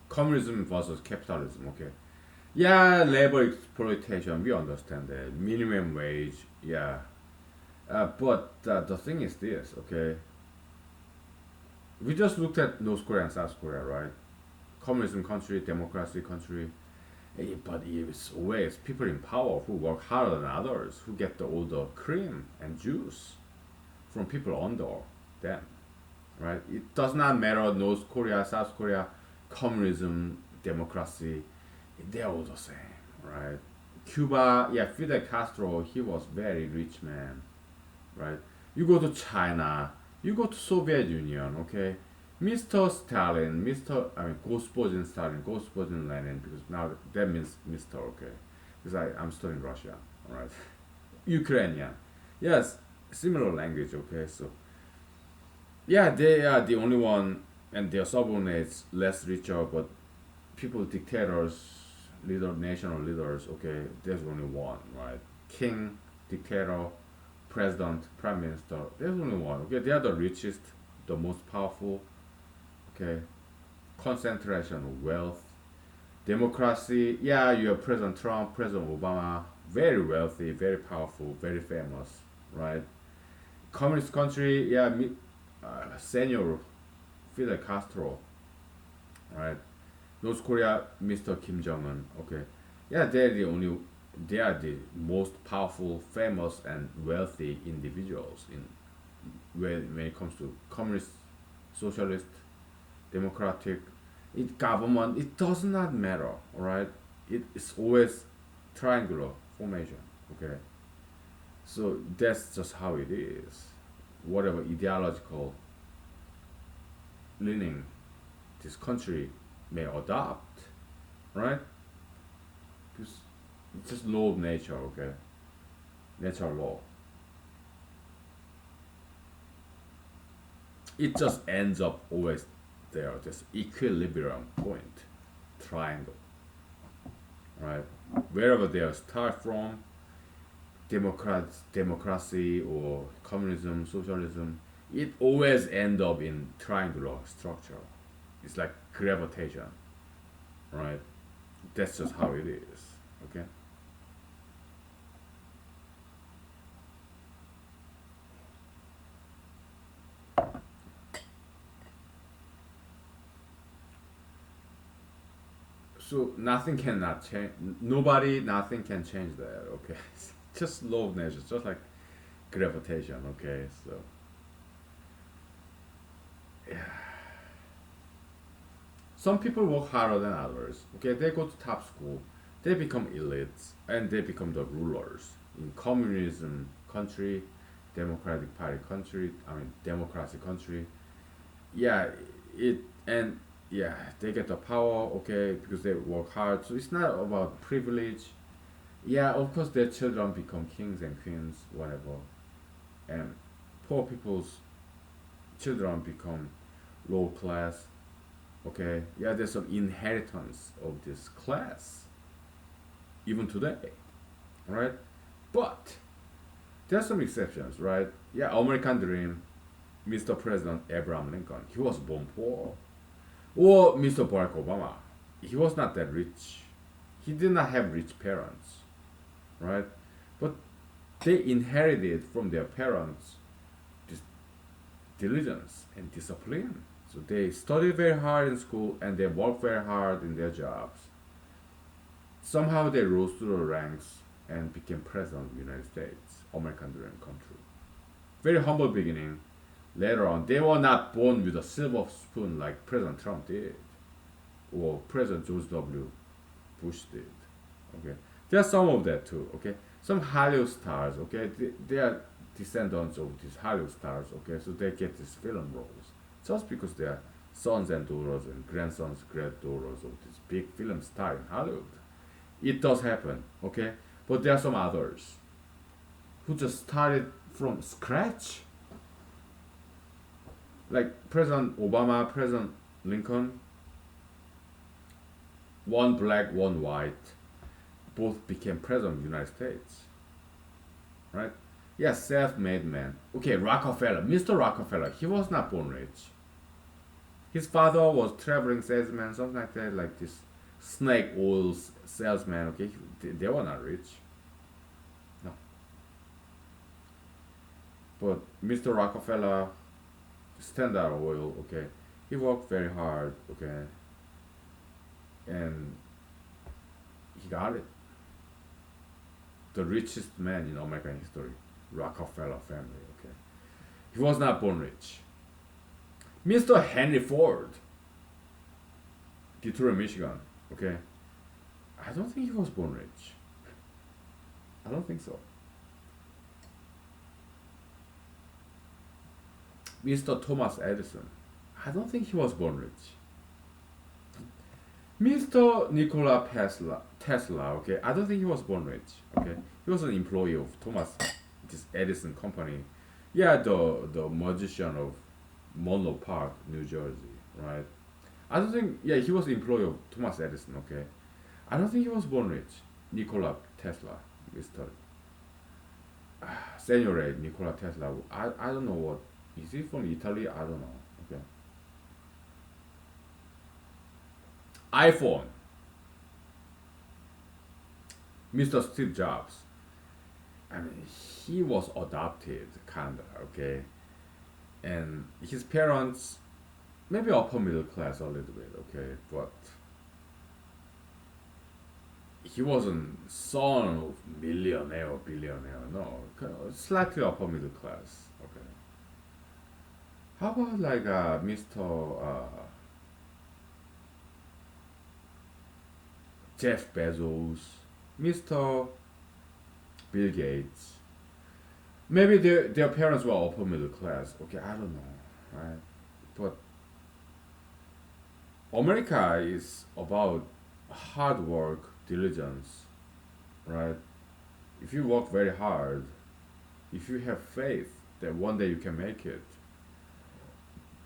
communism versus capitalism. Okay. Yeah, labor exploitation. We understand that minimum wage. Yeah. But the thing is this. Okay. We just looked at North Korea and South Korea, right? Communism country, democracy country. But it's always people in power who work harder than others, who get all the cream and juice from people under them, right? It does not matter North Korea, South Korea, communism, democracy, they're all the same, right? Cuba, yeah, Fidel Castro, he was very rich man, right? You go to China, you go to Soviet Union, okay? Mr. Stalin, I mean, Господин Stalin, Господин Lenin, because now that means Mr. Okay, because I'm studying Russia, alright? Ukrainian, yes, similar language, okay? So, yeah, they are the only one, and their subordinates less richer, but people, dictators, national leaders, okay, there's only one, right? King, dictator, president, prime minister, there's only one, okay? They are the richest, the most powerful, okay? Concentration of wealth. Democracy, yeah, you have President Trump, President Obama, very wealthy, very powerful, very famous, right? Communist country, yeah, Senior Fidel Castro, right? North Korea, Mr. Kim Jong Un, okay. Yeah, they are the most powerful, famous, and wealthy individuals in when it comes to communist, socialist, democratic, government. It does not matter, all right. It's always triangular formation, okay. So that's just how it is. Whatever ideological leaning this country may adopt, right? Because it's just law of nature, okay? Natural law. it just ends up always there, just equilibrium point, triangle, right? Wherever they start from, democracy or communism, socialism, it always end up in triangular structure. It's like gravitation, right? That's just how it is. Okay. So nothing cannot change. Nobody, nothing can change that. Okay. Just law of nature, just like gravitation. Okay. So some people work harder than others. Okay, they go to top school, they become elites, and they become the rulers in communism country, democratic party country. I mean democracy country. Yeah, it and yeah, they get the power. Okay, because they work hard. So it's not about privilege. Yeah, of course their children become kings and queens, whatever, and poor people's children become low class. Okay, yeah, there's some inheritance of this class even today, right? But there's some exceptions, right? Yeah, American dream, Mr. President Abraham Lincoln, he was born poor, or Mr. Barack Obama, he was not that rich, he did not have rich parents, right? But they inherited from their parents this diligence and discipline. So they studied very hard in school and they worked very hard in their jobs. Somehow they rose through the ranks and became president of the United States, American dream come true. Very humble beginning. Later on, they were not born with a silver spoon like President Trump did, or President George W. Bush did. Okay, there's some of that too. Okay, some Hollywood stars. Okay, they are descendants of these Hollywood stars. Okay, so they get these film roles just because they are sons and daughters and grandsons, granddaughters of this big film star in Hollywood. It does happen. Okay, but there are some others who just started from scratch, like President Obama, President Lincoln. One black, one white, both became president of the United States, right? Yeah, self-made man. Okay, Rockefeller, Mr. Rockefeller, he was not born rich. His father was traveling salesman, something like that, like this snake oil salesman. Okay, they were not rich. No, but Mr. Rockefeller, Standard Oil. Okay, he worked very hard. Okay, and he got it. The richest man in American history, Rockefeller family. Okay, he was not born rich. Mr. Henry Ford, Detroit, Michigan. Okay, I don't think he was born rich. I don't think so. Mr. Thomas Edison, I don't think he was born rich. Mr. Nikola Tesla, okay, I don't think he was born rich. Okay, he was an employee of Thomas, this Edison company. Yeah, the magician of Monroe Park, New Jersey, right? I don't think. Yeah, he was the employee of Thomas Edison. Okay, I don't think he was born rich. Nikola Tesla, Mr. Senore Nikola Tesla. I don't know what is he from Italy. I don't know. Okay, iPhone, Mr. Steve Jobs. I mean, he was adopted, kinda. Okay, and his parents maybe upper middle class a little bit. Okay, but he wasn't son of millionaire or billionaire. No, slightly upper middle class. Okay. How about like Mr. Jeff Bezos, Mr. Bill Gates? Maybe their parents were upper middle class. Okay, I don't know, right? But America is about hard work, diligence, right? If you work very hard, if you have faith that one day you can make it,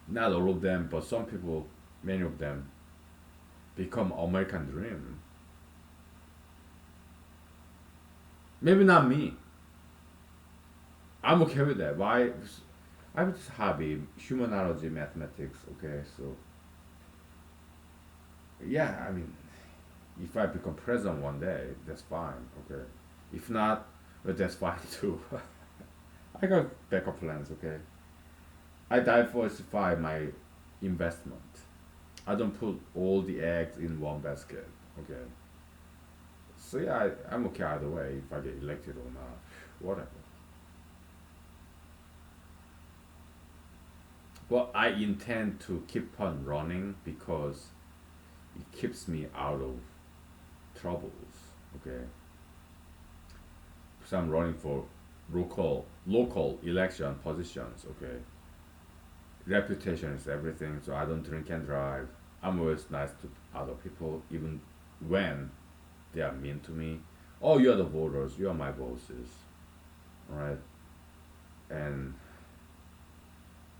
Not all of them, but some people, many of them, become American dream. Maybe not me. I'm okay with that. Why? I have this hobby, humanology, mathematics. Okay, so yeah, I mean, if I become president one day, that's fine. Okay, if not, well, that's fine too. I got backup plans. Okay, I diversify my investment. I don't put all the eggs in one basket. Okay, so yeah, I'm okay either way if I get elected or not. Whatever. Well, I intend to keep on running because it keeps me out of troubles. Okay, so I'm running for local election positions. Okay, reputation is everything. So I don't drink and drive. I'm always nice to other people, even when they are mean to me. Oh, you are the voters. You are my bosses, right? And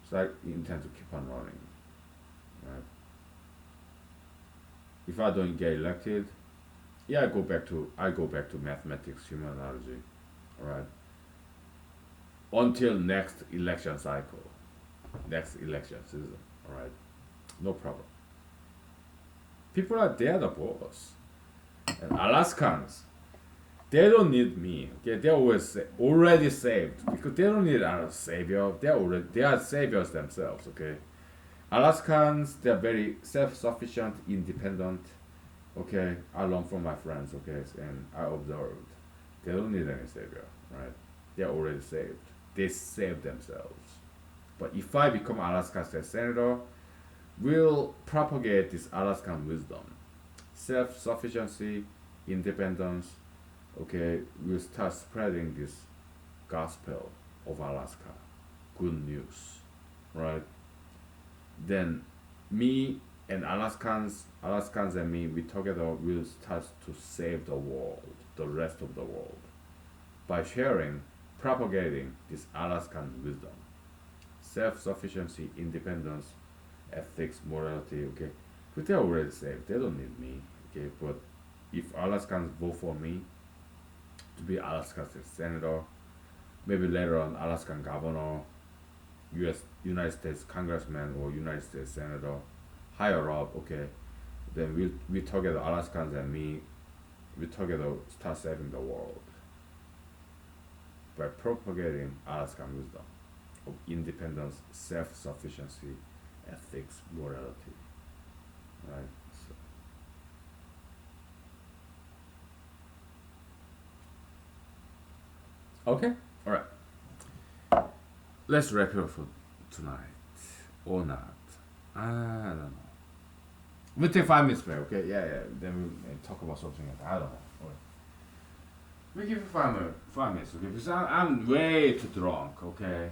so I intend to keep on running. Right? If I don't get elected, yeah, I go back to mathematics, humanology, right? Until next election cycle, next election season, all right? No problem. People are there the boss, and Alaskans, they don't need me. Okay, they're already saved because they don't need a savior. They are saviors themselves. Okay, Alaskans, they're very self-sufficient, independent. Okay, I learned from my friends. Okay, and I observed they don't need any savior. Right, they're already saved. They save themselves. But if I become Alaska state senator, we'll propagate this Alaskan wisdom, self-sufficiency, independence. Okay, we'll start spreading this gospel of Alaska, good news, right? Then me and Alaskans and me, we together will start to save the world, the rest of the world, by sharing, propagating this Alaskan wisdom, self-sufficiency, independence, ethics, morality. Okay, but they're already saved. They don't need me. Okay, but if Alaskans vote for me to be Alaska State Senator, maybe later on Alaskan Governor, U.S. United States Congressman or United States Senator, higher up. Okay, then we together Alaskans and me, we together start saving the world by propagating Alaskan wisdom of independence, self-sufficiency, ethics, morality. Right. So, okay. All right. Let's wrap it up for tonight or not. I don't know. We'll take 5 minutes break. Okay. Yeah. Yeah. Then we'll talk about something else. I don't know. All right. We give you 5 minutes. 5 minutes. Okay. Because I'm way too drunk. Okay.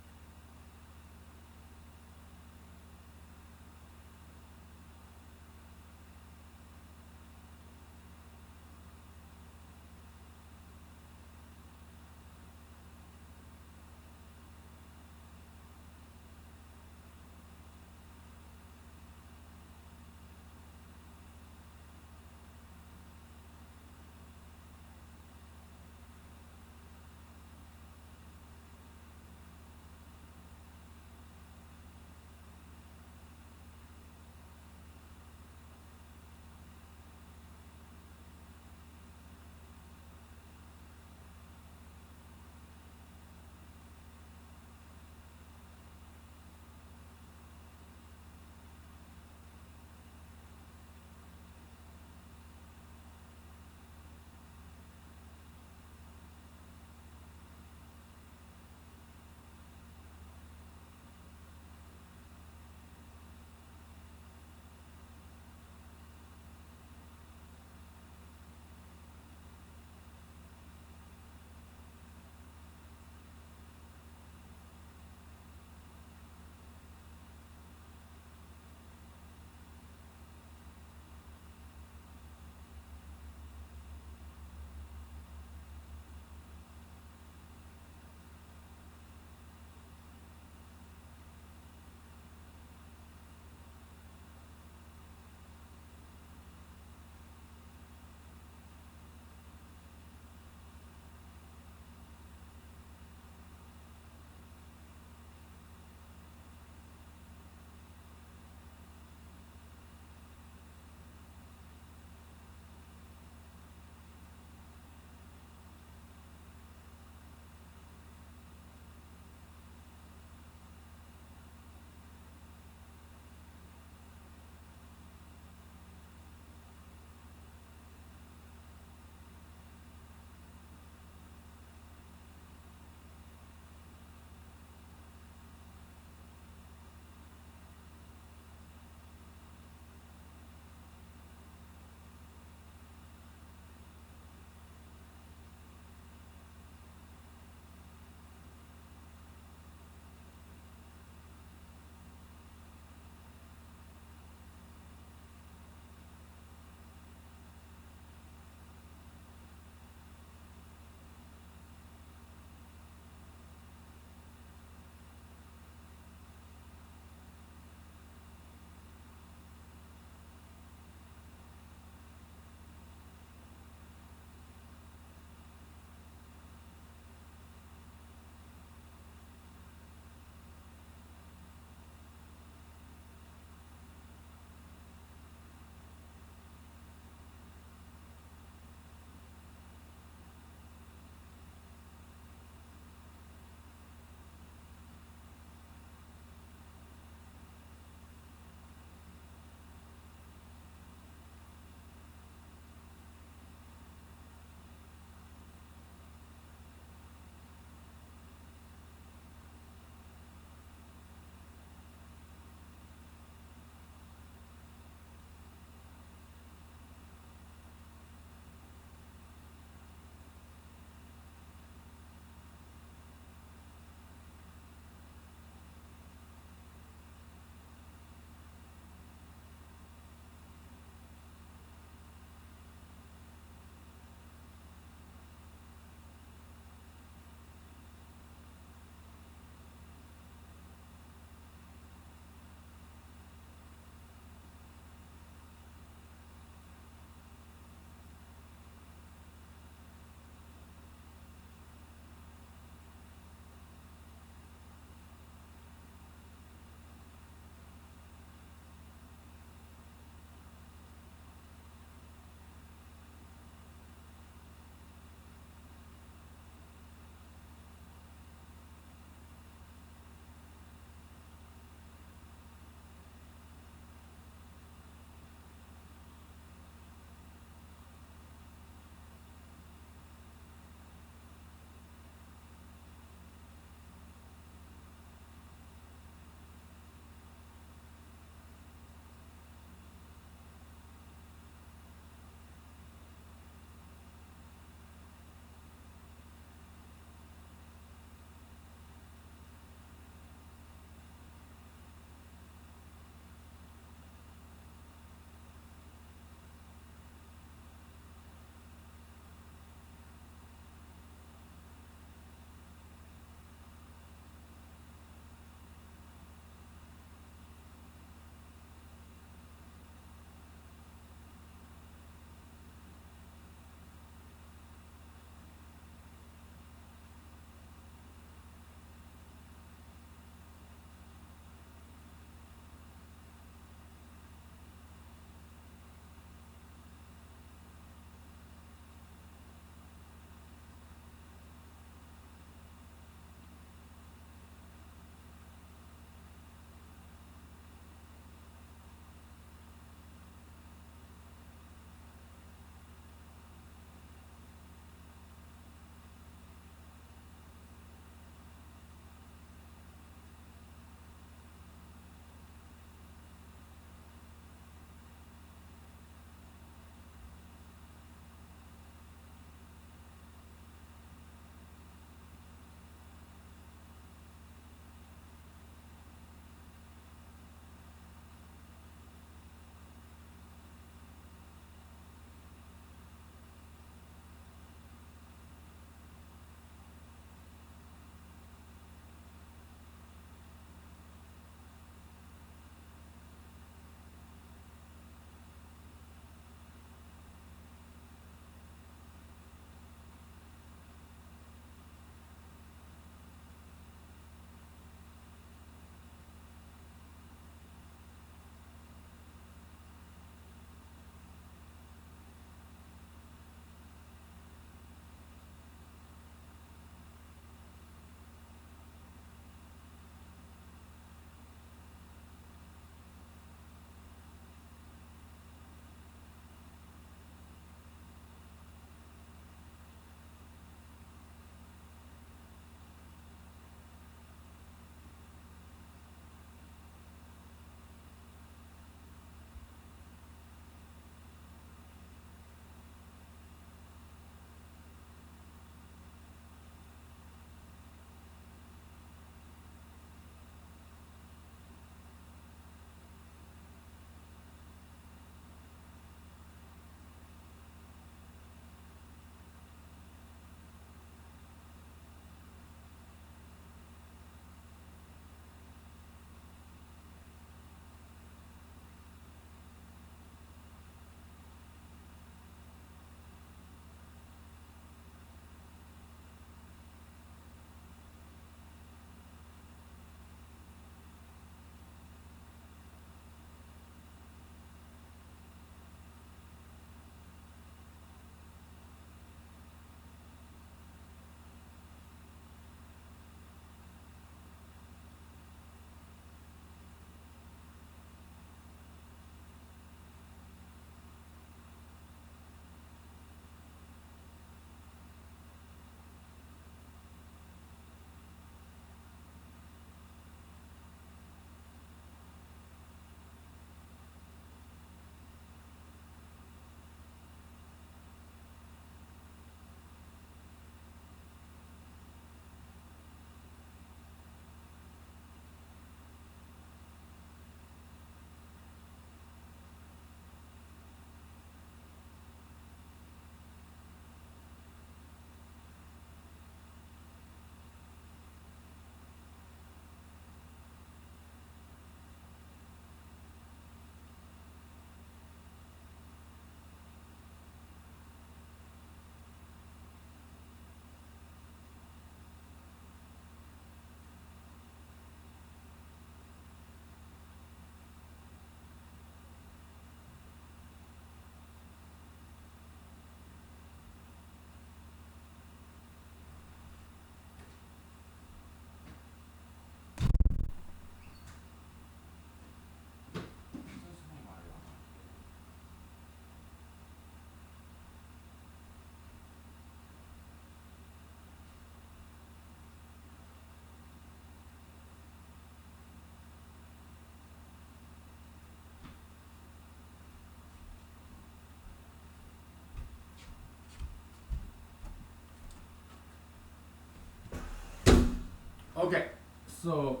So,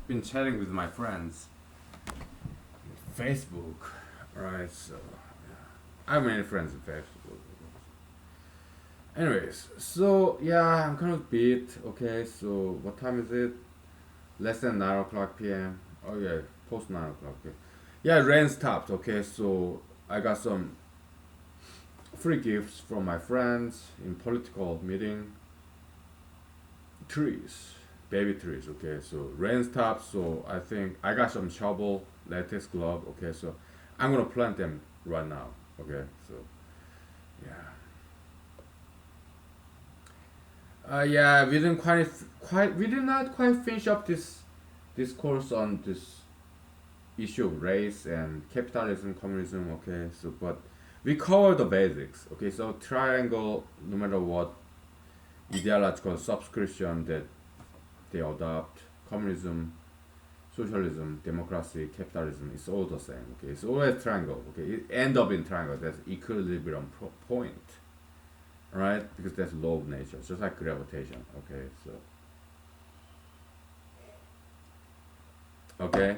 been chatting with my friends. Facebook, right? So, yeah. I have many friends in Facebook. Anyways, so yeah, I'm kind of beat. Okay, so what time is it? Less than 9 o'clock p.m. Oh yeah, post 9 o'clock. Okay. Yeah, rain stopped. Okay, so I got some free gifts from my friends in political meeting. Trees, baby trees. Okay, so rain stopped. So I think I got some shovel, latex glove. Okay, so I'm gonna plant them right now. Okay, so yeah. Yeah, we didn't we did not quite finish up this course on this issue of race and capitalism, communism. Okay, so but we cover the basics. Okay, so triangle, no matter what ideological subscription that they adopt, communism, socialism, democracy, capitalism, it's all the same. Okay, it's always triangle. Okay, it end up in triangle. That's equilibrium point, right? Because that's law of nature, just like gravitation. Okay, so okay,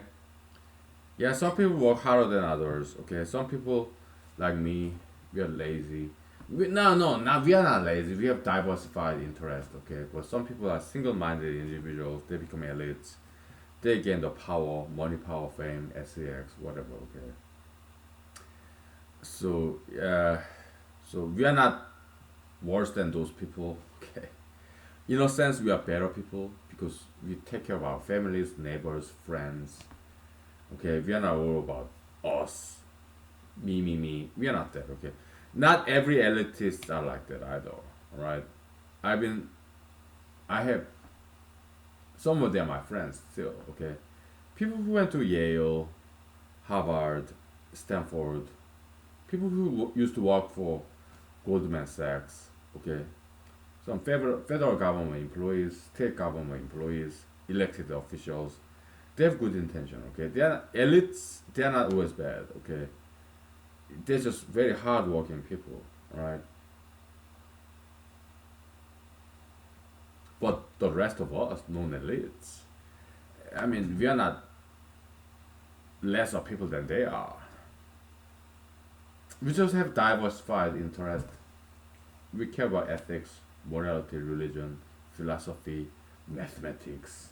yeah, some people work harder than others. Okay, some people like me, we are lazy. We are not lazy. We have diversified interest. Okay, but some people are single-minded individuals. They become elites. They gain the power, money, power, fame, sex, whatever. Okay, so yeah, so we are not worse than those people. Okay, in a sense, we are better people because we take care of our families, neighbors, friends. Okay, we are not all about us, me. We are not that. Okay, not every elitist are like that either. All right, I've been, I have some of them are my friends still. Okay, people who went to Yale, Harvard, Stanford, people who used to work for Goldman Sachs. Okay, some federal government employees, state government employees, elected officials. They have good intention. Okay, they are elites. They are not always bad. Okay, they're just very hardworking people. Right, but the rest of us, non-elites. I mean, we are not lesser people than they are. We just have diversified interest. We care about ethics, morality, religion, philosophy, mathematics,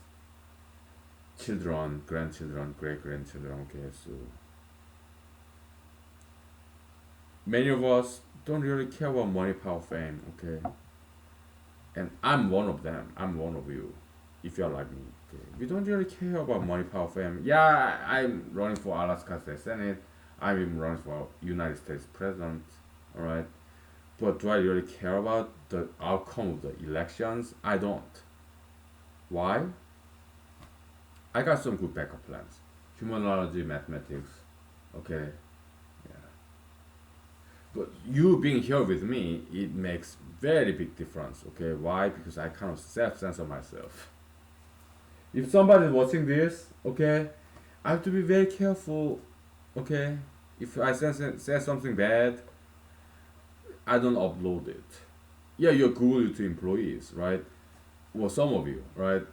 children, grandchildren, great grandchildren. Okay, so many of us don't really care about money, power, fame. Okay, and I'm one of them. I'm one of you. If you're like me, okay, we don't really care about money, power, fame. Yeah, I'm running for Alaska State Senate. I'm even running for United States President. All right, but do I really care about the outcome of the elections? I don't. Why? I got some good backup plans. Humanology, mathematics. Okay. Yeah. But you being here with me, it makes very big difference. Okay. Why? Because I kind of self-censor myself. If somebody's watching this, okay, I have to be very careful. Okay. If I say something bad, I don't upload it. Yeah, you're good to employees, right? Well, some of you, right?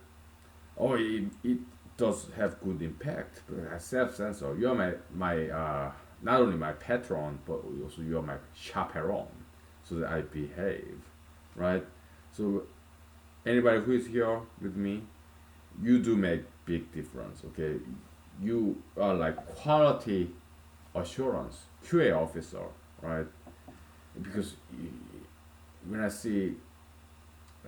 Oh, it does have good impact. But I self-censor. You're my not only my patron, but also you're my chaperone, so that I behave, right? So anybody who is here with me, you do make big difference. Okay, you are like quality assurance QA officer, right? Because when I see,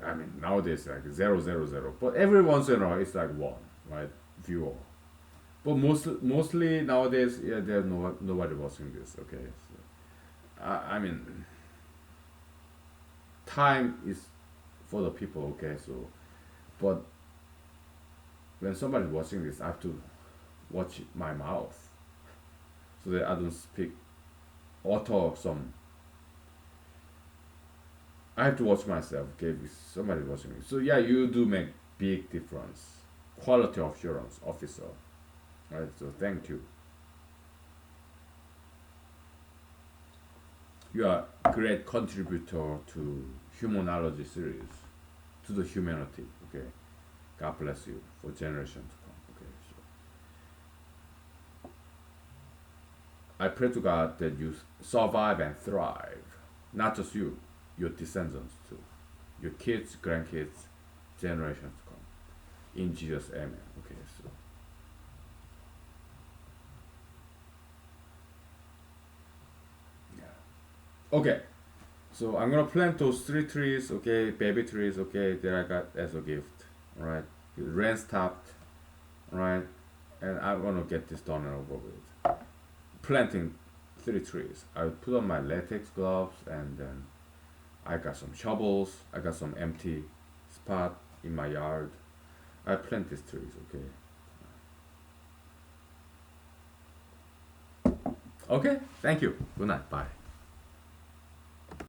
I mean, nowadays like 000, but every once in a while it's like one, right? Viewer. But mostly nowadays, yeah, there's nobody watching this. Okay, so, I mean, time is for the people. Okay, so but when somebody's watching this, I have to watch my mouth so that I don't speak, utter some. I have to watch myself. Okay, if somebody's watching me. So yeah, you do make big difference. Quality assurance officer. Right, so thank you. You are a great contributor to humanology series, to the humanity. Okay, God bless you for generations to come. Okay, so I pray to God that you survive and thrive, not just you, your descendants too, your kids, grandkids, generations to come. In Jesus, Amen. Okay, so yeah. Okay, so I'm gonna plant those 3 trees, okay, baby trees, okay, that I got as a gift, right? Rain stopped, right? And I want to get this done and over with. Planting 3 trees. I put on my latex gloves and then I got some shovels. I got some empty spot in my yard. I plant these trees, okay? Okay, thank you. Good night. Bye.